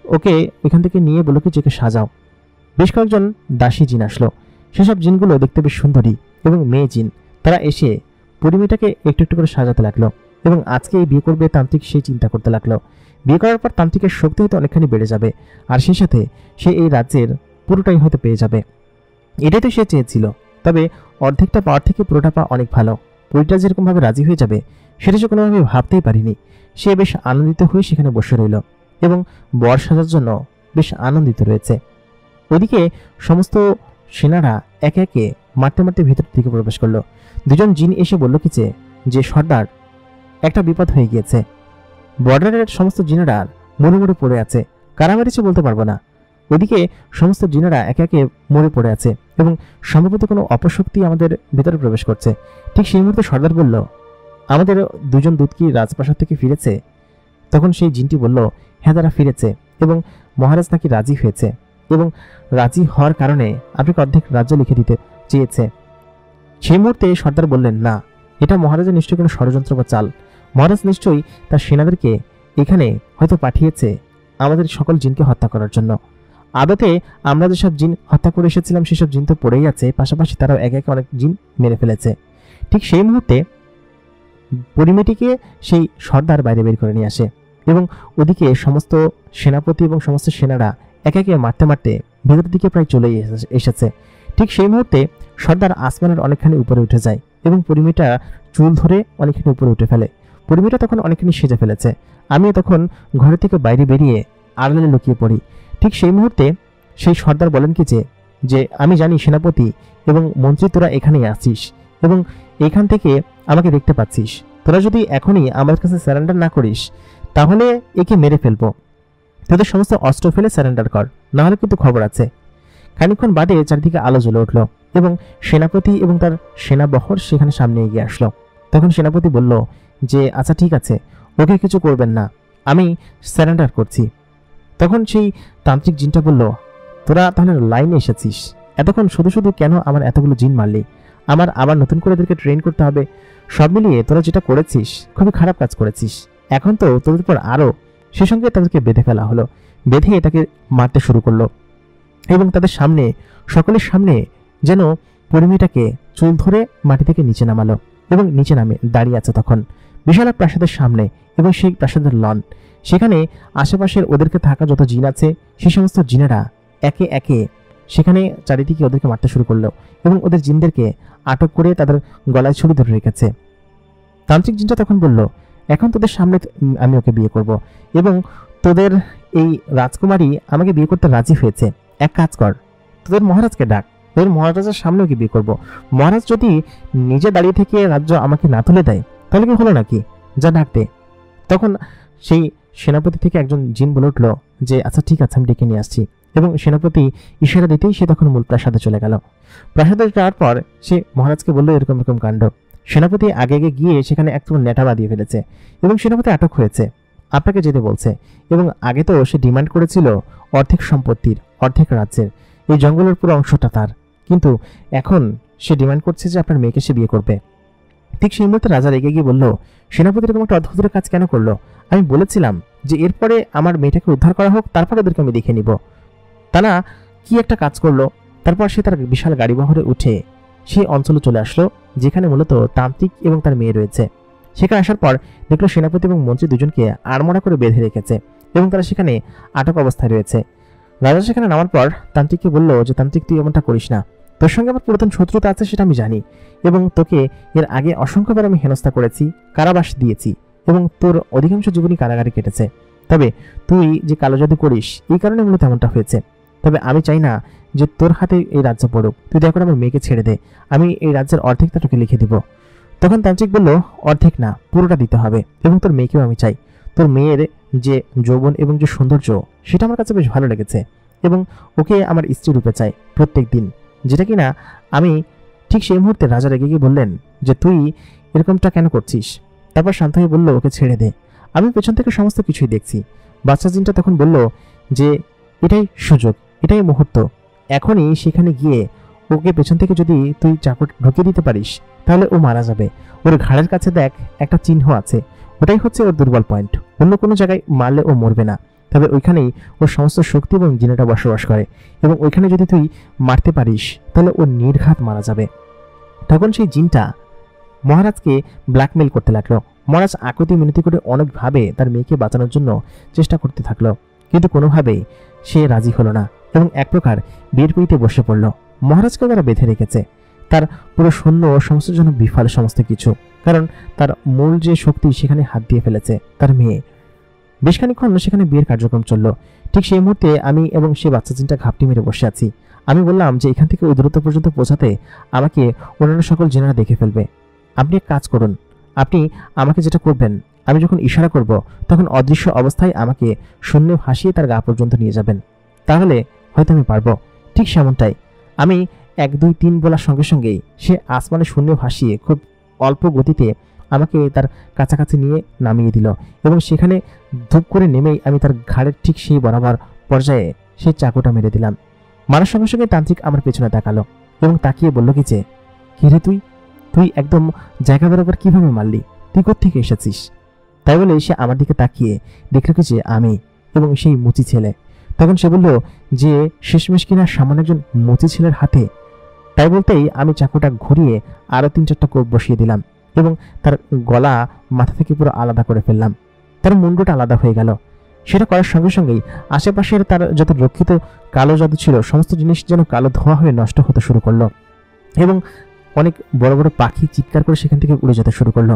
ওকে এখান থেকে নিয়ে বলল কি যে সাজাও। বেশ কয়েকজন দাসী জিন আসলো। সেসব জিনগুলো দেখতে বেশ সুন্দরী এবং মেয়ে জিন। তারা এসে পরিমেটাকে একটু একটু করে সাজাতে লাগলো এবং আজকে এই বিয়ে করবে তান্ত্রিক সেই চিন্তা করতে লাগলো। বিয়ে করার পর তান্ত্রিকের শক্তি হয়তো অনেকখানি বেড়ে যাবে আর সেই সাথে সে এই রাজ্যের পুরোটাই হয়তো পেয়ে যাবে। এটাই তো সে চেয়েছিল, তবে অর্ধেকটা পাওয়ার থেকে পুরোটা পাওয়া অনেক ভালো। পরিটা যেরকমভাবে রাজি হয়ে যাবে সেটা সে কোনোভাবে ভাবতেই পারিনি। সে বেশ আনন্দিত হয়ে সেখানে বসে রইল এবং বর সাজার জন্য বেশ আনন্দিত রয়েছে। ওদিকে সমস্ত সেনারা একে একে মারতে মারতে ভেতরের দিকে প্রবেশ করলো। দুজন জিন এসে বলল কি যে সর্দার, একটা বিপদ হয়ে গিয়েছে। বর্ডারের সমস্ত জিনেরা মরে মরে পড়ে আছে, কারা মেরেছে বলতে পারবো না। ওদিকে সমস্ত জিনেরা একে একে মরে পড়ে আছে এবং সম্ভবত কোনো অপশক্তি আমাদের ভেতরে প্রবেশ করছে। ঠিক সেই মুহূর্তে সর্দার বলল, আমাদের দুজন দূত কি রাজপ্রাসাদ থেকে ফিরেছে? তখন সেই জিনটি বলল, হ্যাঁ তারা ফিরেছে এবং মহারাজ নাকি রাজি হয়েছে এবং রাজি হওয়ার কারণে আপনাকে অর্ধেক রাজ্য লিখে দিতে চেয়েছে। সেই মুহূর্তে সর্দার বললেন, না, এটা মহারাজের নিশ্চয়ই কোনো ষড়যন্ত্র বা চাল। মহারাজ নিশ্চয়ই তার সেনাদেরকে এখানে হয়তো পাঠিয়েছে আমাদের সকল জিনকে হত্যা করার জন্য। আদতে আমরা যেসব জিন হত্যা করে এসেছিলাম সেসব জিন তো পড়েই আছে, পাশাপাশি তারাও একে একে অনেক জিন মেরে ফেলেছে। ঠিক সেই মুহূর্তে পরিমেটিকে সেই সর্দার বাইরে বের করে নিয়ে আসে এবং ওদিকে সমস্ত সেনাপতি এবং সমস্ত সেনারা একে একে মারতে মারতে ভেতরের দিকে প্রায় চলেই এসেছে। ঠিক সেই মুহূর্তে সর্দার আসমানের অনেকখানি উপরে উঠে যায় এবং পরিমেটা চুল ধরে অনেকখানি উপরে উঠে ফেলে। পরিমেটা তখন অনেকখানি সেজে ফেলেছে। আমি তখন ঘরে থেকে বাইরে বেরিয়ে আড়ালে লুকিয়ে পড়ি। ঠিক সেই মুহূর্তে সেই সর্দার বলেন কি যে আমি জানি সেনাপতি এবং মন্ত্রী তোরা এখানেই আছিস এবং এখান থেকে আমাকে দেখতে পাচ্ছিস। তোরা যদি এখনই আমাদের কাছে স্যারেন্ডার না করিস তাহলে একে মেরে ফেলবো। তোদের সমস্ত অস্ত্র ফেলে স্যারেন্ডার কর, নাহলে কিন্তু খবর আছে। খানিকক্ষণ বাদে চারিদিকে আলো জ্বলে উঠল এবং সেনাপতি এবং তার সেনাবহর সেখানে সামনে এগিয়ে আসলো। তখন সেনাপতি বলল যে আচ্ছা ঠিক আছে, ওকে কিছু করবেন না, আমি স্যারেন্ডার করছি। তখন সেই তান্ত্রিক জিনটা বলল, তোরা তাহলে লাইনে এসেছিস, এতক্ষণ শুধু শুধু কেন আমার এতগুলো জিন মারলি? আমার আবার নতুন করে এদেরকে ট্রেন করতে হবে। সব মিলিয়ে তোরা যেটা করেছিস খুবই খারাপ কাজ করেছিস। এখন তো তোদের উপর আরও সে সঙ্গে তাদেরকে বেঁধে ফেলা হলো। বেঁধে তাকে মারতে শুরু করলো এবং তাদের সামনে সকলের সামনে যেন পরিমেটাকে চুল ধরে মাটি থেকে নিচে নামালো এবং নিচে নামে দাঁড়িয়ে আছে তখন বিশাল এক প্রাসাদের সামনে এবং সেই প্রাসাদের লন। সেখানে আশেপাশের ওদেরকে থাকা যত জিন আছে সেই সমস্ত জিনেরা একে একে সেখানে চারিদিকে ওদেরকে মারতে শুরু করলো এবং ওদের জিনদেরকে আটক করে তাদের গলায় ছুরি ধরে রেখেছে। তান্ত্রিক জিনটা তখন বলল, এখন তোদের সামনে আমি ওকে বিয়ে করব এবং তোদের এই রাজকুমারী আমাকে বিয়ে করতে রাজি হয়েছে। এক কাজ কর, তোদের মহারাজকে ডাক, এবার মহারাজের সামনে কি বিয়ে করবো? মহারাজ যদি নিজে দাঁড়িয়ে থেকে রাজ্য আমাকে না তুলে দেয় তাহলে কি হলো নাকি? যা ডাক দে। তখন সেই সেনাপতি থেকে একজন জিন বলে উঠলো যে আচ্ছা ঠিক আছে, আমি ডেকে নিয়ে আসছি। এবং সেনাপতি ইশারা দিতেই সে তখন মূল প্রাসাদে চলে গেল। প্রাসাদে যাওয়ার পর সে মহারাজকে বললো এরকম এরকম কাণ্ড। সেনাপতি আগে আগে গিয়ে সেখানে একটু নেটা বাঁধিয়ে ফেলেছে এবং সেনাপতি আটক হয়েছে, আপনাকে যেতে বলছে। এবং আগে তো সে ডিমান্ড করেছিল অর্ধেক সম্পত্তির, অর্ধেক রাজ্যের, এই জঙ্গলের পুরো অংশটা তার। কিন্তু এখন সে ডিমান্ড করছে যে আপনার মেয়েকে সে বিয়ে করবে। ঠিক সেই মুহূর্তে রাজা রেগে গিয়ে বলল, সেনাপতি এরকম একটা অদ্ভুত কাজ কেন করলো? আমি বলেছিলাম যে এরপরে আমার মেয়েটাকে উদ্ধার করা হোক, তারপর ওদেরকে আমি দেখে নিব। তা না, কি একটা কাজ করলো। তারপর সে তার বিশাল গাড়ি বহরে উঠে সেই অঞ্চলে চলে আসলো যেখানে মূলত তান্ত্রিক এবং তার মেয়ে রয়েছে। সেখানে আসার পর দেখলো সেনাপতি এবং মন্ত্রী দুজনকে আড়মোড়া করে বেঁধে রেখেছে এবং তারা সেখানে আটক অবস্থায় রয়েছে। রাজা সেখানে নামার পর তান্ত্রিককে বলল যে তান্ত্রিক, তুই এমনটা করিস না, তোর সঙ্গে আমার পুরাতন শত্রুতা আছে সেটা আমি জানি, এবং তোকে এর আগে অসংখ্যবার আমি হেনস্থা করেছি, কারাবাস দিয়েছি এবং তোর অধিকাংশ জীবনই কারাগারে কেটেছে। তবে তুই যে কালো জাদু করিস এই কারণে মূলত এমনটা হয়েছে। তবে আমি চাই না যে তোর হাতে এই রাজ্য পড়ুক, তুই দয়া করে আমার মেয়েকে ছেড়ে দে, আমি এই রাজ্যের অর্ধেকটা তোকে লিখে দিব। তখন তান্ত্রিক বলল, অর্ধেক না, পুরোটা দিতে হবে, এবং তোর মেয়েকেও আমি চাই। তোর মেয়ের যে যৌবন এবং যে সৌন্দর্য সেটা আমার কাছে বেশ ভালো লেগেছে, এবং ওকে আমার স্ত্রী রূপে চাই প্রত্যেক দিন, যেটা কিনা আমি। ঠিক সেই মুহূর্তে রাজা রেগে গিয়ে বললেন যে তুই এরকমটা কেন করছিস? তারপর শান্ত হয়ে বলল, ওকে ছেড়ে দে, আমি পেছন থেকে সমস্ত কিছুই দেখছি। বাচ্চা জিনটা তখন বলল যে এটাই সুযোগ, এটাই মুহূর্ত, এখনই সেখানে গিয়ে ওকে পেছন থেকে যদি তুই চাকু ঢুকিয়ে দিতে পারিস তাহলে ও মারা যাবে। ওর ঘাড়ের কাছে দেখ একটা চিহ্ন আছে, ওটাই হচ্ছে ওর দুর্বল পয়েন্ট। অন্য কোনো জায়গায় মারলে ও মরবে না, তবে ওইখানেই ওর সমস্ত শক্তি এবং জিনেটা বসবাস করে, এবং ওইখানে যদি তুই মারতে পারিস তাহলে ও নির্ঘাত মারা যাবে। তখন সেই জিনটা মহারাজকে ব্ল্যাকমেল করতে লাগলো। মহারাজ আকুতি মিনতি করে অনেকভাবে তার মেয়েকে বাঁচানোর জন্য চেষ্টা করতে থাকলো, কিন্তু কোনোভাবেই সে রাজি হলো না এবং এক প্রকার বিয়ের পিড়িতে বসে পড়ল। মহারাজকে তারা বেঁধে রেখেছে, তার পুরো সৈন্য সমস্ত জন্য বিফল সমস্ত কিছু, কারণ তার মূল যে শক্তি সেখানে হাত দিয়ে ফেলেছে তার মেয়ে। বেশ খানিকক্ষণ সেখানে বিয়ের কার্যক্রম চলল। ঠিক সেই মুহূর্তে আমি এবং সে বাচ্চা চিনটা ঘাপটি মেরে বসে আছি। আমি বললাম যে এখান থেকে ওই দূরত্ব পর্যন্ত পৌঁছাতে আমাকে অন্যান্য সকল জেনারা দেখে ফেলবে। আপনি এক কাজ করুন, আপনি আমাকে যেটা করবেন, আমি যখন ইশারা করব তখন অদৃশ্য অবস্থায় আমাকে শূন্য ভাসিয়ে তার গা পর্যন্ত নিয়ে যাবেন, তাহলে হয়তো আমি পারবো। ঠিক সেমনটাই আমি 1 2 3 বলার সঙ্গে সঙ্গেই সে আসমানে শূন্য ভাসিয়ে খুব অল্প গতিতে আমাকে তার কাছাকাছি নিয়ে নামিয়ে দিল, এবং সেখানে ধূপ করে নেমেই আমি তার ঘাড়ের ঠিক সেই বরাবর পর্যায়ে সেই চাকুটা মেরে দিলাম। মারার সঙ্গে সঙ্গে তান্ত্রিক আমার পেছনে তাকালো এবং তাকিয়ে বলল কি যে, কিরে তুই তুই একদম জায়গা বরাবর কিভাবে মারলি, তুই কোত্থেকে এসেছিস? তাই বলে সে আমার দিকে তাকিয়ে দেখল কি যে আমি এবং সেই মুচি ছেলে। তখন সে বলল যে শেষমেশ কিনা সামান্য একজন মুচি ছেলের হাতে। তাই বলতেই আমি চাকুটা ঘুরিয়ে আরো 3-4টা কোপ বসিয়ে দিলাম এবং তার গলা মাথা থেকে পুরো আলাদা করে ফেললাম, তার মুন্ডটা আলাদা হয়ে গেল। সেটা করার সঙ্গে সঙ্গেই আশেপাশের তার যত রক্ষিত কালো জাদু ছিল সমস্ত জিনিস যেন কালো ধোঁয়া হয়ে নষ্ট হতে শুরু করলো, এবং অনেক বড় বড় পাখি চিৎকার করে সেখান থেকে উড়ে যেতে শুরু করলো।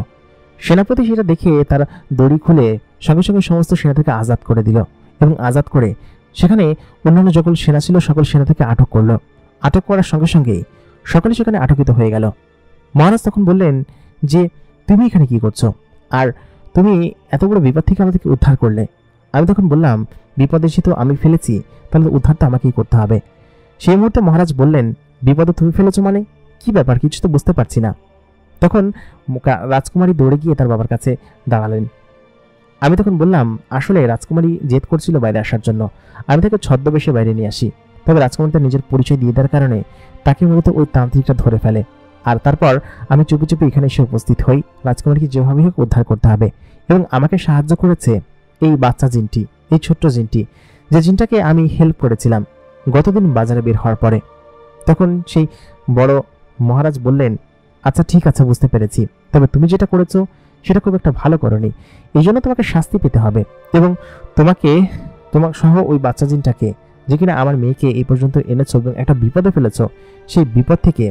সেনাপতি সেটা দেখে তার দড়ি খুলে সঙ্গে সঙ্গে সমস্ত সেনা থেকে আজাদ করে দিল, এবং আজাদ করে সেখানে অন্যান্য যখন সেনা ছিল সকল সেনা থেকে আটক করলো। আটক করার সঙ্গে সঙ্গেই সকলে সেখানে আটকিত হয়ে গেল। মহারাজ তখন বললেন যে তুমি এখানে কি করছো, আর তুমি এত বড় বিপদ থেকে আমাদেরকে উদ্ধার করলে। আমি তখন বললাম, বিপদে যেহেতু আমি ফেলেছি তাহলে উদ্ধার তো আমাকেই করতে হবে। সেই মুহূর্তে মহারাজ বললেন, বিপদে তুমি ফেলেছো মানে কি ব্যাপার, কিছু তো বুঝতে পারছি না। তখন রাজকুমারী দৌড়ে গিয়ে তার বাবার কাছে দাঁড়ালেন। আমি তখন বললাম, আসলে রাজকুমারী জেদ করছিল বাইরে আসার জন্য, আমি তাকে ছদ্মবেশে বাইরে নিয়ে আসি। তবে রাজকুমারী তার নিজের পরিচয় দিয়ে দেওয়ার কারণে তাকে মূলত ওই তান্ত্রিকটা ধরে ফেলে, আর তারপর আমি চুপি চুপি এখানে এসে উপস্থিত হই। রাজকুমারীকে যেভাবে হোক উদ্ধার করতে হবে, এবং আমাকে সাহায্য করেছে এই বাচ্চা জিনটি, এই ছোট্ট জিনটি, যে জিনটাকে আমি হেল্প করেছিলাম গতদিন বাজারে বের হওয়ার পরে। তখন সেই বড় মহারাজ বললেন, আচ্ছা ঠিক আছে, বুঝতে পেরেছি, তবে তুমি যেটা করেছো সেটা খুব একটা ভালো করনি, এই জন্য তোমাকে শাস্তি পেতে হবে, এবং তোমার সহ ওই বাচ্চা জিনটাকে যে কিনা আমার মেয়েকে এই পর্যন্ত এনেছো এবং একটা বিপদে ফেলেছো, সেই বিপদ থেকে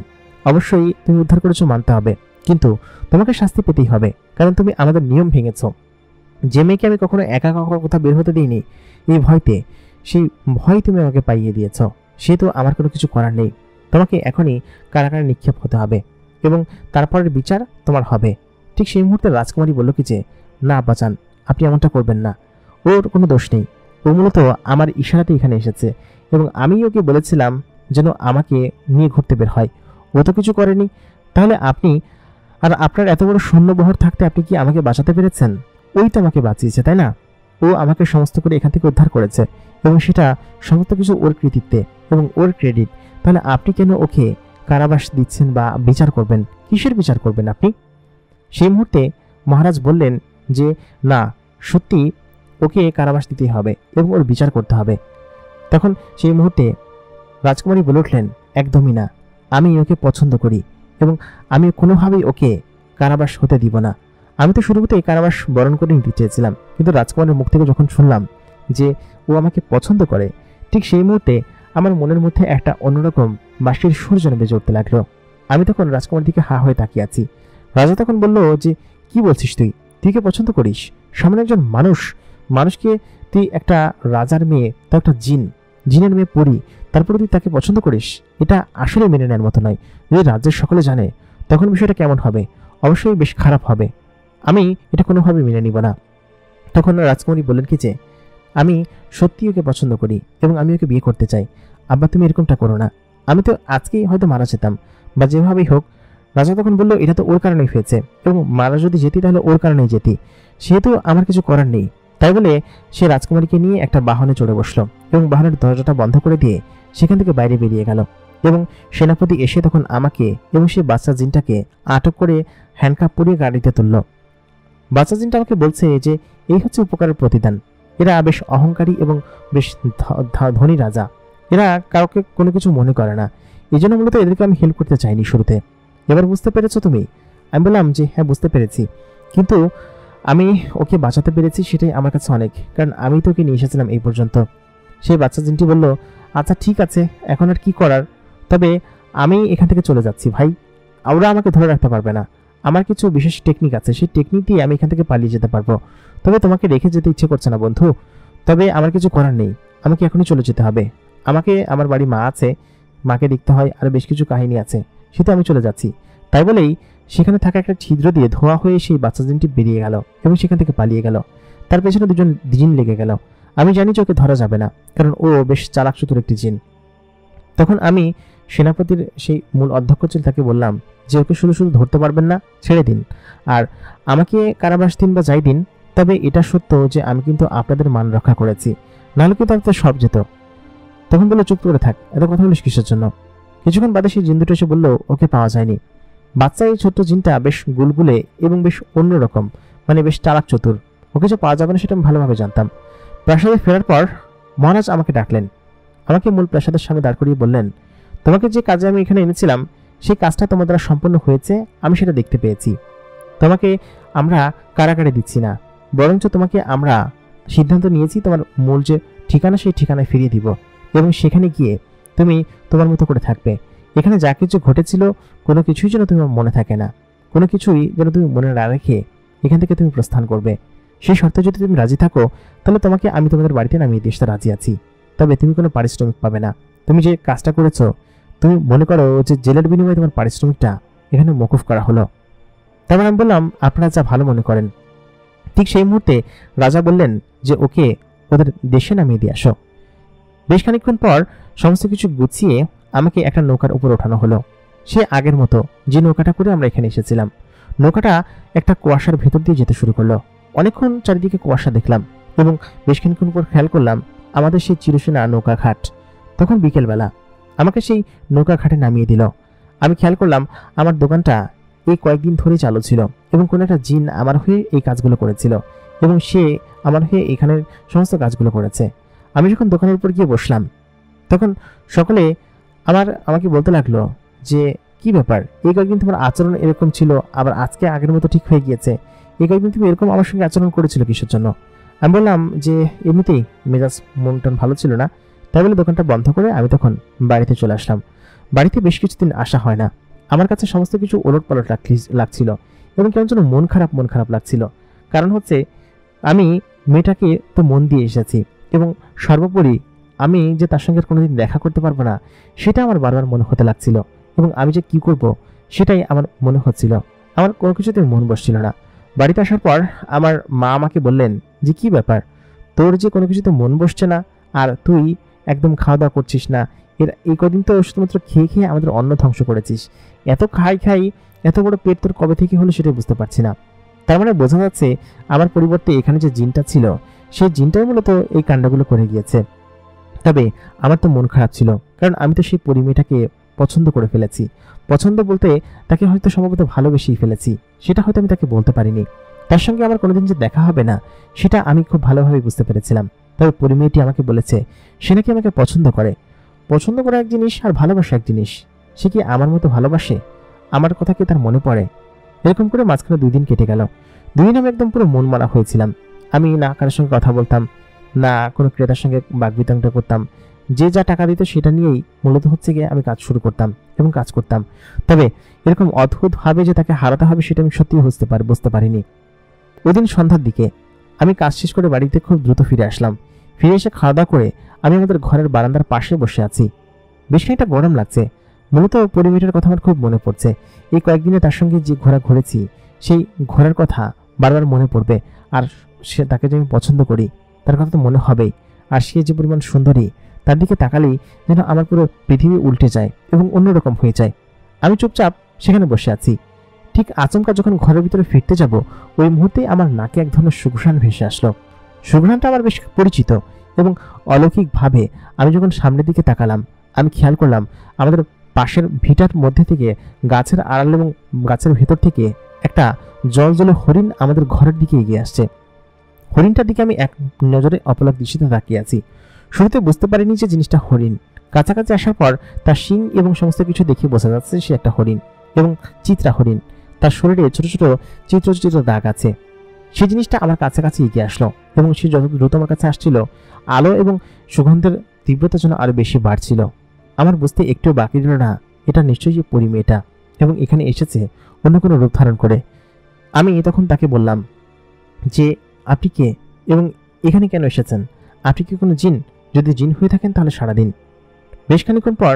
অবশ্যই তুমি উদ্ধার করেছো মানতে হবে, কিন্তু তোমাকে শাস্তি পেতেই হবে, কারণ তুমি আমাদের নিয়ম ভেঙেছো। যে মেয়েকে আমি কখনো একা কখনো কোথাও বের হতে দিইনি, এই ভয়তে সেই ভয় তুমি আমাকে পাইয়ে দিয়েছ, সে তো আমার কোনো কিছু করার নেই। তোমাকে এখনই কারাগারে নিক্ষেপ হতে হবে এবং তারপরের বিচার তোমার হবে। ঠিক সেই মুহূর্তে রাজকুমারী বলল কি যে, না আব্বাজান, আপনি এমনটা করবেন না, ওর কোনো দোষ নেই, ও মূলত আমার ইশারাতে এখানে এসেছে এবং আমি ওকে বলেছিলাম যেন আমাকে নিয়ে ঘুরতে বের হয়, ও তো কিছু করেনি। তাহলে আপনি আর আপনার এত বড় সৈন্যবহর থাকতে আপনি কি আমাকে বাঁচাতে পেরেছেন? ওই তো আমাকে বাঁচিয়েছে, তাই না? ও আমাকে সমস্ত করে এখান থেকে উদ্ধার করেছে এবং সেটা সমস্ত কিছু ওর কৃতিত্বে এবং ওর ক্রেডিট। তাহলে আপনি কেন ওকে কারাবাস দিচ্ছেন বা বিচার করবেন? কিসের বিচার করবেন আপনি? সেই মুহূর্তে মহারাজ বললেন যে না, সত্যি ওকে কারাবাস দিতে হবে এবং ওর বিচার করতে হবে। তখন সেই মুহূর্তে রাজকুমারী বলে উঠলেন, একদমই না, আমি ওকে পছন্দ করি এবং আমি কোনোভাবেই ওকে কারাবাস হতে দিব না। আমি তো শুরুতেই কারাবাস বরণ করে নিতে চেয়েছিলাম, কিন্তু রাজকুমারের মুখ থেকে যখন শুনলাম যে ও আমাকে পছন্দ করে, ঠিক সেই মুহূর্তে আমার মনের মধ্যে একটা অন্যরকম বাঁশির সুর যেন বেজে উঠতে লাগলো। আমি তখন রাজকুমারের দিকে হা হয়ে তাকিয়ে আছি। রাজা তখন বলল যে, কি বলছিস তুই কে পছন্দ করিস? সামনে একজন মানুষকে তুই একটা রাজার মেয়ে, তার একটা জিনের মেয়ে পড়ি, তারপরে তুই তাকে পছন্দ করিস? এটা আসলে মেনে নেওয়ার মতো নয়। যদি রাজ্যের সকলে জানে তখন বিষয়টা কেমন হবে? অবশ্যই বেশ খারাপ হবে। আমি এটা কোনোভাবে মেনে নিব না। তখন রাজকুমারী বললেন কি যে, আমি সত্যি ওকে পছন্দ করি এবং আমি ওকে বিয়ে করতে চাই। আব্বা, তুমি এরকমটা করো না, আমি তো আজকেই হয়তো মারা যেতাম বা যেভাবেই হোক। রাজা তখন বলল, এটা তো ওর কারণেই হয়েছে এবং মারা যদি যেতি তাহলে ওর কারণেই যেতি, সেহেতু আমার কিছু করার নেই। তাই বলে সে রাজকুমারীকে নিয়ে একটা বাহনে চড়ে বসলো এবং বাহনের দরজাটা বন্ধ করে দিয়ে সেখান থেকে বাইরে বেরিয়ে গেল। এবং সেনাপতি এসে তখন আমাকে এবং সেই বাচ্চা জিনটাকে আটক করে হ্যান্ডকাপ পরিয়ে গাড়িতে তুলল। বাচ্চা জিনটা আমাকে বলছে যে এই হচ্ছে উপকারের প্রতিদান। এরা বেশ অহংকারী এবং বেশ ধনী রাজা, এরা কাউকে কোনো কিছু মনে করে না। এই জন্য মূলত এদেরকে আমি হেল্প করতে চাইনি শুরুতে। এবার বুঝতে পেরেছো তুমি? আমি বললাম যে হ্যাঁ, বুঝতে পেরেছি, কিন্তু আমি ওকে বাঁচাতে পেরেছি সেটাই আমার কাছে অনেক, কারণ আমি তো ওকে নিয়ে এসেছিলাম এই পর্যন্ত। সেই বাচ্চা জিনটি বলল, আচ্ছা ঠিক আছে, এখন আর কি করার, তবে আমি এখান থেকে চলে যাচ্ছি ভাই, ওরা আমাকে ধরে রাখতে পারবে না। আমার কিছু বিশেষ টেকনিক আছে, সেই টেকনিক দিয়ে আমি এখান থেকে পালিয়ে যেতে পারবো। তবে তোমাকে রেখে যেতে ইচ্ছে করছে না বন্ধু, তবে আমার কিছু করার নেই, আমাকে এখনই চলে যেতে হবে। আমাকে আমার বাড়ি মা আছে, মাকে দেখতে হয়, আর বেশ কিছু কাহিনী আছে, সেটা আমি চলে যাচ্ছি। তাই বলেই সেখানে থাকা একটা ছিদ্র দিয়ে ধোয়া হয়ে সেই বাচ্চা জিনটি বেরিয়ে গেল এবং সেখান থেকে পালিয়ে গেল। তার পেছনে দুজন জিন লেগে গেল। আমি জানি যে ওকে ধরা যাবে না, কারণ ও বেশ চালাক চতুর একটি জিন। তখন আমি সেনাপতির সেই মূল অধ্যক্ষ ছিল তাকে বললাম যে ওকে শুধু শুধু ধরতে পারবেন না, ছেড়ে দিন, আর আমাকে কারাবাস দিন বা যাই দিন, তবে এটা সত্য যে আমি কিন্তু আপনাদের মান রক্ষা করেছি, নাহলে কিন্তু আপনার সব যেত। তখন বললো, চুপ করে থাক, এত কথা বলিস কিসের জন্য? কিছুক্ষণ বাদে সেই জিন দুটো এসে বললো, ওকে পাওয়া যায়নি। বাচ্চা এই ছোট্ট জিনটা বেশ গুলগুলে এবং বেশ অন্যরকম, মানে বেশ চালাক চতুর, ওকে যে পাওয়া যাবে না সেটা আমি ভালোভাবে জানতাম। প্রাসাদে ফেরার পর মহারাজ আমাকে ডাকলেন, আমাকে মূল প্রাসাদের সামনে দাঁড় করিয়ে বললেন, তোমাকে যে কাজে আমি এখানে এনেছিলাম সেই কাজটা তোমার দ্বারা সম্পন্ন হয়েছে, আমি সেটা দেখতে পেয়েছি। তোমাকে আমরা কারাগারে দিচ্ছি না, বরঞ্চ তোমাকে আমরা সিদ্ধান্ত নিয়েছি তোমার মূল যে ঠিকানা সেই ঠিকানায় ফিরিয়ে দিব এবং সেখানে গিয়ে তুমি তোমার মতো করে থাকবে। এখানে যা কিছু ঘটেছিল কোনো কিছুই যেন তুমি মনে থাকে না, কোনো কিছুই যেন তুমি মনে না রেখে এখান থেকে তুমি প্রস্থান করবে। সেই শর্তে যদি তুমি রাজি থাকো তাহলে তোমাকে আমি তোমাদের বাড়িতে নামিয়ে দিয়ে আসতে রাজি আছি, তবে তুমি কোনো পারিশ্রমিক পাবে না। তুমি যে কাজটা করেছো, তুমি মনে করো যে জেলের বিনিময়ে তোমার পারিশ্রমিকটা এখানে মকুফ করা হলো। তারপর আমি বললাম, আপনারা যা ভালো মনে করেন। ঠিক সেই মুহূর্তে রাজা বললেন যে ওকে ওদের দেশে নামিয়ে দিয়ে আসো। বেশ খানিকক্ষণ পর সমস্ত কিছু গুছিয়ে আমাকে একটা নৌকার উপর ওঠানো হলো, সে আগের মতো যে নৌকাটা করে আমরা এখানে এসেছিলাম। নৌকাটা একটা কুয়াশার ভেতর দিয়ে যেতে শুরু করলো। অনেকক্ষণ চারিদিকে কুয়াশা দেখলাম এবং বেশ খানিকক্ষণ পর খেয়াল করলাম আমাদের সেই চিরসেনা নৌকা ঘাট। তখন বিকেলবেলা আমাকে সেই নৌকা ঘাটে নামিয়ে দিল। আমি খেয়াল করলাম আমার দোকানটা এই কয়েকদিন ধরে চালু ছিল এবং কোনো একটা জিন আমার হয়ে এই কাজগুলো করেছিল এবং সে আমার হয়ে এখানের সমস্ত কাজগুলো করেছে। আমি যখন দোকানের উপর গিয়ে বসলাম তখন সকলে আমাকে বলতে লাগলো যে কি ব্যাপার, এই কয়েকদিন তোমার আচরণ এরকম ছিল, আবার আজকে আগের মতো ঠিক হয়ে গিয়েছে, এই কয়েকদিন তুমি এরকম আমার সঙ্গে আচরণ করেছিল কিসের জন্য? আমি বললাম যে এমনিতেই মেজাজ মন টন ভালো ছিল না। তাই বলে দোকানটা বন্ধ করে আমি তখন বাড়িতে চলে আসলাম। বাড়িতে বেশ কিছুদিন আসা হয় না। আমার কাছে সমস্ত কিছু ওলটপালট লাগছিল এবং কেমন যেন মন খারাপ লাগছিল। কারণ হচ্ছে আমি মেয়েটাকে তো মন দিয়ে এসেছি এবং সর্বোপরি আমি যে তার সঙ্গে কোনোদিন দেখা করতে পারবো না সেটা আমার বারবার মনে হতে লাগছিল, এবং আমি যে কি করব সেটাই আমার মনে হচ্ছিল। আমার কোনো কিছুতে মন বসছিল না। বাড়িতে আসার পর আমার মা আমাকে বললেন যে কি ব্যাপার, তোর যে কোনো কিছুতে মন বসছে না, আর তুই একদম খাওয়া দাওয়া করছিস না, এই কদিন তো শুধুমাত্র খেয়ে খেয়ে আমাদের অন্ন ধ্বংস করেছিস। এত খাই এত বড় পেট তোর কবে থেকে হলো সেটাই বুঝতে পারছি না। তার মানে বোঝা যাচ্ছে আমার পরিবর্তে এখানে যে জিনটা ছিল সেই জিনটাই মূলত এই কাণ্ডগুলো করে গিয়েছে। তবে আমার তো মন খারাপ ছিল, কারণ আমি তো সেই পরিমেয়েটাকে পছন্দ করে ফেলেছি। পছন্দ বলতে তাকে হয়তো সম্ভবত ভালোবেসেই ফেলেছি, সেটা হয়তো আমি তাকে বলতে পারিনি। তার সঙ্গে আমার কোনোদিন যে দেখা হবে না সেটা আমি খুব ভালোভাবে বুঝতে পেরেছিলাম। তবে পরিমেয়েটি আমাকে বলেছে সে নাকি আমাকে পছন্দ করে। পছন্দ করা এক জিনিস আর ভালোবাসা এক জিনিস। সে কি আমার মতো ভালোবাসে? আমার কথা কি তার মনে পড়ে? এরকম করে মাঝখানে 2 দিন কেটে গেল। 2 দিন আমি একদম পুরো মন মারা হয়েছিলাম। আমি না কারোর সঙ্গে কথা বলতাম না, কোনো ক্রেতার সঙ্গে বাকবিতণ্ডা করতাম। যে যা টাকা দিত সেটা নিয়েই মূলত হচ্ছে গিয়ে আমি কাজ শুরু করতাম এবং কাজ করতাম। তবে এরকম অদ্ভুতভাবে যে তাকে হারাতে হবে সেটা আমি সত্যিই বুঝতে পারিনি। ওই দিন সন্ধ্যার দিকে আমি কাজ শেষ করে বাড়িতে খুব দ্রুত ফিরে আসলাম। ফিরে এসে খাওয়া দাওয়া করে আমি আমাদের ঘরের বারান্দার পাশে বসে আছি। বেশ খানিকটা গরম লাগছে। মূলত পরিবেশের কথা আমার খুব মনে পড়ছে। এই কয়েকদিনে তার সঙ্গে যে ঘোরেছি সেই ঘোরার কথা বারবার মনে পড়বে। আর সে তাকে যে আমি পছন্দ করি তার কথা তো মনে হবেই। আর সে যে পরিমাণ সুন্দরী, তার দিকে তাকালেই যেন আমার পুরো পৃথিবী উল্টে যায় এবং অন্যরকম হয়ে যায়। আমি চুপচাপ সেখানে বসে আছি। ঠিক আচমকা যখন ঘরের ভিতরে ফিরতে যাব, ওই মুহূর্তেই আমার নাকে এক ধরনের সুঘ্রাণ ভেসে আসলো। সুঘ্রাণটা আমার বেশ পরিচিত এবং অলৌকিকভাবে আমি যখন সামনের দিকে তাকালাম, আমি খেয়াল করলাম আমাদের পাশের ভিটার মধ্যে থেকে গাছের আড়াল এবং গাছের ভেতর থেকে একটা জলজলে হরিণ আমাদের ঘরের দিকে এগিয়ে আসছে। হরিণটার দিকে আমি এক নজরে অপলক দৃষ্টিতে তাকিয়ে আছি। শুরুতে বুঝতে পারিনি যে জিনিসটা হরিণ। কাছাকাছি আসার পর তার শিং এবং সমস্ত কিছু দেখে বোঝা যাচ্ছে সে একটা হরিণ এবং চিত্রা হরিণ। তার শরীরে ছোট ছোট চিত্র দাগ আছে। সেই জিনিসটা আমার কাছাকাছি এগিয়ে আসলো এবং সে যত দ্রুত আমার কাছে আসছিল, আলো এবং সুগন্ধের তীব্রতা যেন আরো বেশি বাড়ছিল। আমার বুঝতে একটুও বাকি রইল না এটা নিশ্চয়ই যে পরিমেয়েটা এবং এখানে এসেছে অন্য কোনো রূপ ধারণ করে। আমি তখন তাকে বললাম যে আপনি কে এবং এখানে কেন এসেছেন? আপনি কি কোনো জিন? যদি জিন হয়ে থাকেন তাহলে সারাদিন। বেশ খানিক্ষণ পর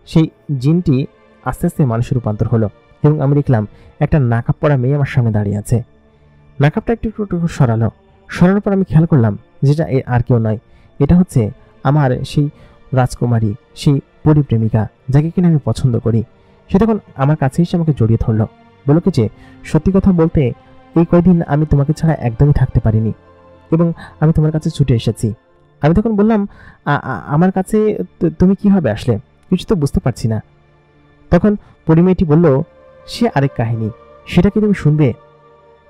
সেই জিনটি আস্তে আস্তে মানুষে রূপান্তর হলো এবং আমি দেখলাম একটা নাকাপ পরা মেয়ে আমার সামনে দাঁড়িয়ে আছে। নাকাপটা একটু সরানোর পর আমি খেয়াল করলাম যেটা আর কেউ নয়, এটা হচ্ছে আমার সেই রাজকুমারী, সেই পরিপ্রেমিকা যাকে কিনা আমি পছন্দ করি। সে তখন আমার কাছে এসে আমাকে জড়িয়ে ধরল, বলল কি যে সত্যি কথা বলতে এই কয়দিন আমি তোমাকে ছাড়া একদমই থাকতে পারিনি এবং আমি তোমার কাছে ছুটে এসেছি। আমি তখন বললাম আমার কাছে তুমি কিভাবে আসলে? কিছু তো বুঝতে পারছি না। তখন পরিমেয়টি বলল সে আরেক কাহিনী, সেটা কি তুমি শুনবে?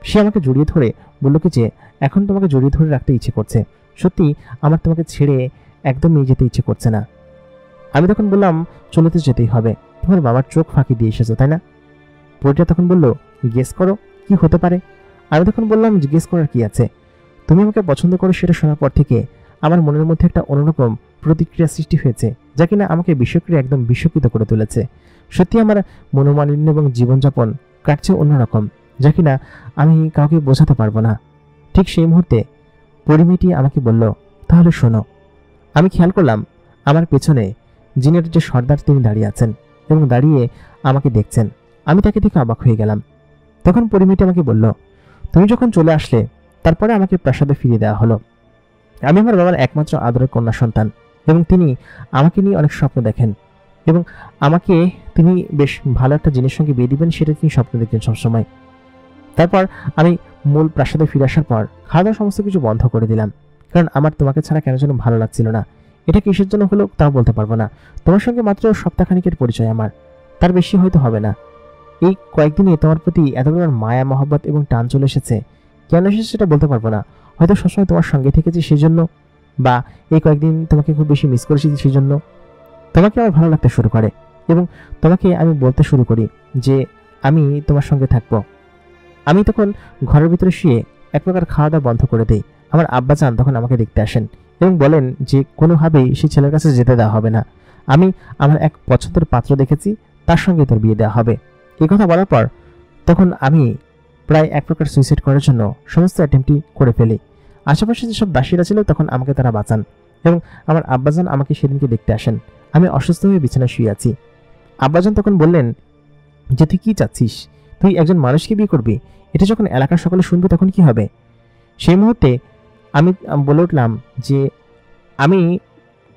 সে আমাকে জড়িয়ে ধরে বলল কি যে এখন তোমাকে জড়িয়ে ধরে রাখতে ইচ্ছে করছে, সত্যি আমার তোমাকে ছেড়ে একদমই যেতে ইচ্ছে করছে না। আমি তখন বললাম চলে তো যেতেই হবে, তোমার বাবার চোখ ফাঁকি দিয়ে এসেছো তাই না? পরিটা তখন বলল গেস করো কি হতে পারে। আমি তখন বললাম জিজ্ঞেস করার কি আছে, তুমি আমাকে পছন্দ করো সেটা শোনার পর থেকে আমার মনের মধ্যে একটা অন্যরকম প্রতিক্রিয়া সৃষ্টি হয়েছে যা কিনা আমাকে বিষক্রিয়া একদম বিস্মিত করে তুলেছে। সত্যি আমার মনোমালিন্য এবং জীবনযাপন কাটছে অন্যরকম, যা কিনা আমি কাউকে বোঝাতে পারবো না। ঠিক সেই মুহূর্তে পরিমেয়টি আমাকে বলল তাহলে শোনো। আমি খেয়াল করলাম আমার পেছনে জিনের যে সর্দার তিনি দাঁড়িয়ে আছেন এবং দাঁড়িয়ে আমাকে দেখছেন। আমি তাকে দেখে অবাক হয়ে গেলাম। তখন পরিমেয়টি আমাকে বলল তুমি যখন চলে আসলে তারপরে আমাকে প্রাসাদে ফিরিয়ে দেওয়া হলো। আমি আমার বাবার একমাত্র আদরের কন্যা সন্তান এবং তিনি আমাকে নিয়ে অনেক স্বপ্ন দেখেন এবং আমাকে তিনি বেশ ভালো একটা জিনিস সঙ্গে বিয়ে দিবেন সেটা তিনি স্বপ্ন দেখতেন সবসময়। তারপর আমি মূল প্রাসাদে ফিরে আসার পর খাওয়া দাওয়া সমস্ত কিছু বন্ধ করে দিলাম, কারণ আমার তোমাকে ছাড়া কেন যেন ভালো লাগছিল না। এটা কিসের জন্য হলো তাও বলতে পারবো না। তোমার সঙ্গে মাত্র সপ্তাহখানিকের পরিচয় আমার, তার বেশি হয়তো হবে না। এই কয়েকদিনে তোমার প্রতি এত পরিমাণ মায়া মহব্বত এবং টান চলে এসেছে, কেন এসেছে সেটা বলতে পারবো না। হয়তো সবসময় তোমার সঙ্গে থেকেছি সেই জন্য, বা এই কয়েকদিন তোমাকে খুব বেশি মিস করেছি সেই জন্য তোমাকে আমার ভালো লাগতে শুরু করে এবং তোমাকে আমি বলতে শুরু করি যে আমি তোমার সঙ্গে থাকবো। আমি তখন ঘরের ভিতরে শুয়ে এক প্রকার খাওয়া দাওয়া বন্ধ করে দেই। আমার আব্বাজান তখন আমাকে দেখতে আসেন এবং বলেন যে কোনোভাবেই সেই ছেলের কাছে যেতে দেওয়া হবে না। আমি আমার এক পছন্দের পাত্র দেখেছি, তার সঙ্গে তোর বিয়ে দেওয়া হবে। এই কথা বলার পর তখন আমি প্রায় এক প্রকার সুইসাইড করার জন্য সমস্ত অ্যাটেম্পটই করে ফেলি। আশেপাশে যেসব দাসীরা ছিল তখন আমাকে তারা বাঁচান এবং আমার আব্বাজান আমাকে সেদিনকে দেখতে আসেন। আমি অসুস্থ হয়ে বিছানায় শুয়ে আছি। আব্বাজান তখন বললেন যে তুই কি চাচ্ছিস, তুই একজন মানুষকে বিয়ে করবি, এটা যখন এলাকার সকলে শুনবে তখন কি হবে। সেই মুহূর্তে আমি বলে উঠলাম যে আমি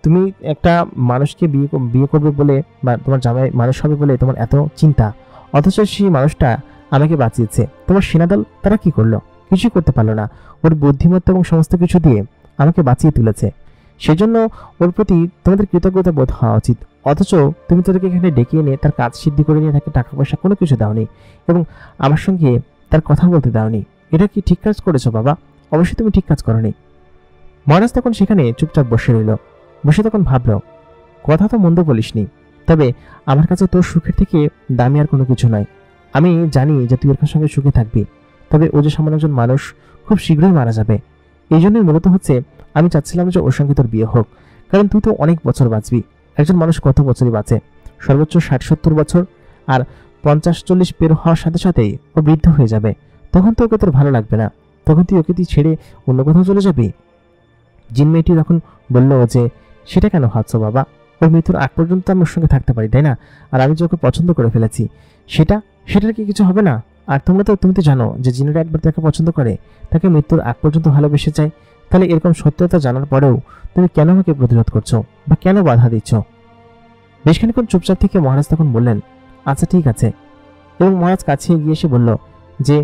তুমি একটা মানুষকে বিয়ে করবে বলে বা তোমার জামাই মানুষ হবে বলে তোমার এত চিন্তা, অথচ সেই মানুষটা আমাকে বাঁচিয়েছে। তোমার সেনাদল তারা কি করলো? কিছুই করতে পারলো না। ওর বুদ্ধিমত্তা এবং সমস্ত কিছু দিয়ে আমাকে বাঁচিয়ে তুলেছে। সেজন্য ওর প্রতি তোমাদের কৃতজ্ঞতা বোধ হওয়া উচিত। অথচ তুমি তাদেরকে এখানে ডেকে এনে তার কাজ সিদ্ধি করে নিয়ে তাকে টাকা পয়সা কোনো কিছু দাওনি এবং আমার সঙ্গে তার কথা বলতে দাওনি। এটা কি ঠিক কাজ করেছো বাবা? অবশ্যই তুমি ঠিক কাজ করোনি। মহারাজ তখন সেখানে চুপচাপ বসে রইল। বসে তখন ভাবল, কথা তো মন্দ বলিসনি, তবে আমার কাছে তোর সুখের থেকে দামি আর কোনো কিছু নয়। আমি জানি যে তুই ওর সঙ্গে সুখে থাকবি, তবে ও যে সামান্য একজন মানুষ, খুব শীঘ্রই মারা যাবে। এই জন্যই মূলত হচ্ছে আমি চাচ্ছিলাম যে ওর সঙ্গে তোর বিয়ে হোক, কারণ তুই তো অনেক বছর বাঁচবি। একজন মানুষ কত বছরই বাঁচে? সর্বোচ্চ 60-70 বছর, আর 50-40 পের হওয়ার সাথে সাথেই ও বৃদ্ধ হয়ে যাবে। তখন তো ওকে তোর ভালো লাগবে না, তখন তুই ওকে ছেড়ে অন্য কোথাও চলে যাবি। জিন মেয়েটি তখন বলল যে সেটা কেন ভাবছো বাবা? ওর মৃত্যুর আগ পর্যন্ত আমি ওর সঙ্গে থাকতে পারি, তাই না? আর আমি যে ওকে পছন্দ করে ফেলেছি, সেটার কি কিছু হবে না? আর তুমি তো জানো যে জিনেরা একবার তাকে পছন্দ করে তাকে মৃত্যুর আগ পর্যন্ত ভালোবেসে যায়। তাহলে এরকম সত্যতা জানার পরেও তুমি কেন আমাকে প্রতিরোধ করছো বা কেন বাধা দিচ্ছ? বেশ খানিকক্ষণ চুপচাপ থেকে মহারাজ তখন বললেন, আচ্ছা ঠিক আছে। এবং মহারাজ কাছে এগিয়ে এসে বলল যে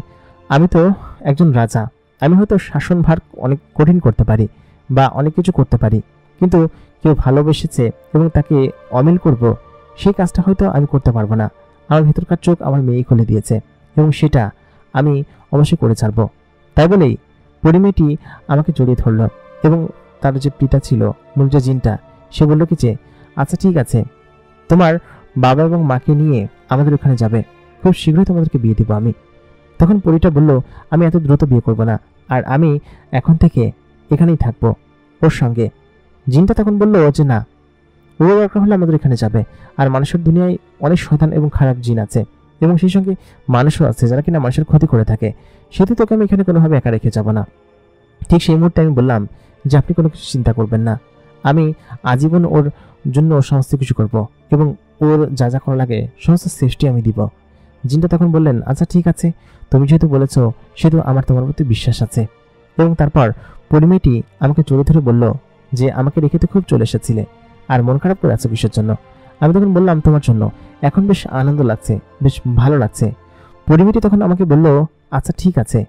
আমি তো একজন রাজা, আমি হয়তো শাসনভার অনেক কঠিন করতে পারি বা অনেক কিছু করতে পারি, কিন্তু কেউ ভালোবেসেছে এবং তাকে অমিল করব, সেই কাজটা হয়তো আমি করতে পারবো না। আমার ভেতরকার চোখ আমার মেয়ে খুলে দিয়েছে এবং সেটা আমি অবশ্যই করে ছাড়বো। তাই বলেই পরিমেয়েটি আমাকে জড়িয়ে ধরল এবং তার যে পিতা ছিল, মূল যে জিনটা, সে বলল কি যে আচ্ছা ঠিক আছে, তোমার বাবা এবং মাকে নিয়ে আমাদের ওখানে যাবে, খুব শীঘ্রই তোমাদেরকে বিয়ে দিব আমি। তখন পরিটা বলল, আমি এত দ্রুত বিয়ে করব না, আর আমি এখন থেকে এখানেই থাকবো ওর সঙ্গে। জিনটা তখন বলল যে না, ও দরকার হলে আমাদের এখানে যাবে। আর মানুষের দুনিয়ায় অনেক শয়তান এবং খারাপ জিন আছে এবং সেই সঙ্গে মানুষও আছে যারা কিনা মানুষের ক্ষতি করে থাকে, সেহেতু তোকে আমি এখানে কোনোভাবে একা রেখে যাব না। ঠিক সেই মুহূর্তে আমি বললাম যে আপনি কোনো কিছু চিন্তা করবেন না, আমি আজীবন ওর জন্য সমস্ত কিছু করব এবং ওর যা যা করা লাগে সমস্ত সেফটি আমি দিব। জিনটা তখন বললেন, আচ্ছা ঠিক আছে, তুমি যেহেতু বলেছো সেহেতু আমার তোমার প্রতি বিশ্বাস আছে। এবং তারপর পরিমেয়েটি আমাকে জড়িয়ে ধরে বলল যে আমাকে রেখে তো খুব চলে এসেছিলে, আর মন খারাপ করে আছো কিসের জন্য? আমি তখন বললাম তোমার জন্য, এখন বেশ আনন্দ লাগছে, বেশ ভালো লাগছে। পরিমেয়েটি তখন আমাকে বলল আচ্ছা ঠিক আছে।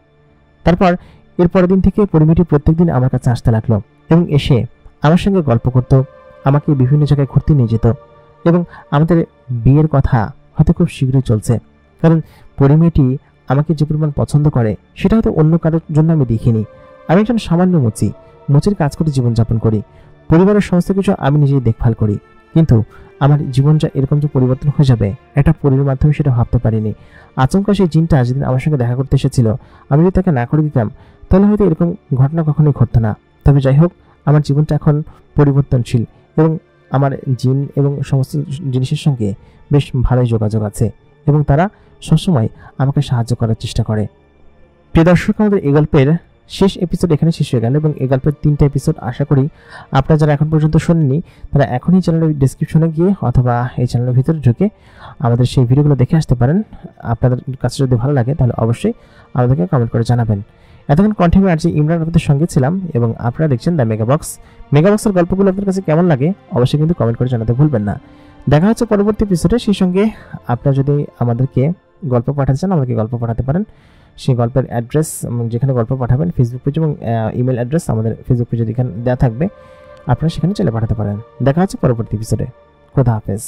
তারপর এর পরের দিন থেকে পরিমেয়েটি প্রত্যেকদিন আমার কাছে আসতে লাগলো এবং এসে আমার সঙ্গে গল্প করত, আমাকে বিভিন্ন জায়গায় ঘুরতে নিয়ে যেত এবং আমাদের বিয়ের কথা হয়তো খুব শীঘ্রই চলছে। কারণ পরিমেয়েটি আমাকে যে পরিমাণ পছন্দ করে সেটা হয়তো অন্য কারোর জন্য আমি দেখিনি। আমি একজন সামান্য মুচির কাজ করে জীবনযাপন করি, পরিবারের সমস্ত কিছু আমি নিজেই দেখভাল করি, কিন্তু আমার জীবনটা এরকম যে পরিবর্তন হয়ে যাবে একটা পরির মাধ্যমে সেটা ভাবতে পারিনি। আচমকা সেই জিনটা যেদিন আমার সঙ্গে দেখা করতে এসেছিল, আমি যদি তাকে না করে দিতাম তাহলে হয়তো এরকম ঘটনা কখনোই ঘটতো না। তবে যাই হোক, আমার জীবনটা এখন পরিবর্তনশীল এবং আমার জিন এবং সমস্ত জিনিসের সঙ্গে বেশ ভালোই যোগাযোগ আছে এবং তারা সবসময় আমাকে সাহায্য করার চেষ্টা করে। প্রিয় দর্শক, আমাদের এই গল্পের শেষ এপিসোড এখানে শেষ হয়ে গেল এবং এই গল্পের 3টা এপিসোড আশা করি আপনারা যারা এখন পর্যন্ত শোনেননি তারা এখনই চ্যানেলের ডিসক্রিপশনে গিয়ে অথবা এই চ্যানেলের ভিতরে ঢুকে আমাদের সেই ভিডিওগুলো দেখে আসতে পারেন। আপনাদের কাছে যদি ভালো লাগে তাহলে অবশ্যই আমাদেরকে কমেন্ট করে জানাবেন। এতক্ষণ কন্টেন্ট আর ইমরান আপনাদের সঙ্গে ছিলাম এবং আপনারা দেখছেন দ্য মেগাবক্সের গল্পগুলো আপনার কাছে কেমন লাগে অবশ্যই কিন্তু কমেন্ট করে জানাতে ভুলবেন না। দেখা হচ্ছে পরবর্তী এপিসোডে। সেই সঙ্গে আপনারা যদি আমাদেরকে গল্প পাঠাতে চান আমাদেরকে গল্প পাঠাতে পারেন। সেই গল্পের অ্যাড্রেস যেখানে গল্প পাঠাবেন ফেসবুক পেজ এবং ইমেল অ্যাড্রেস আমাদের ফেসবুক পেজে এখানে দেওয়া থাকবে, আপনারা সেখানে চলে পাঠাতে পারেন। দেখা হচ্ছে পরবর্তী এপিসোডে। খোদা হাফেজ।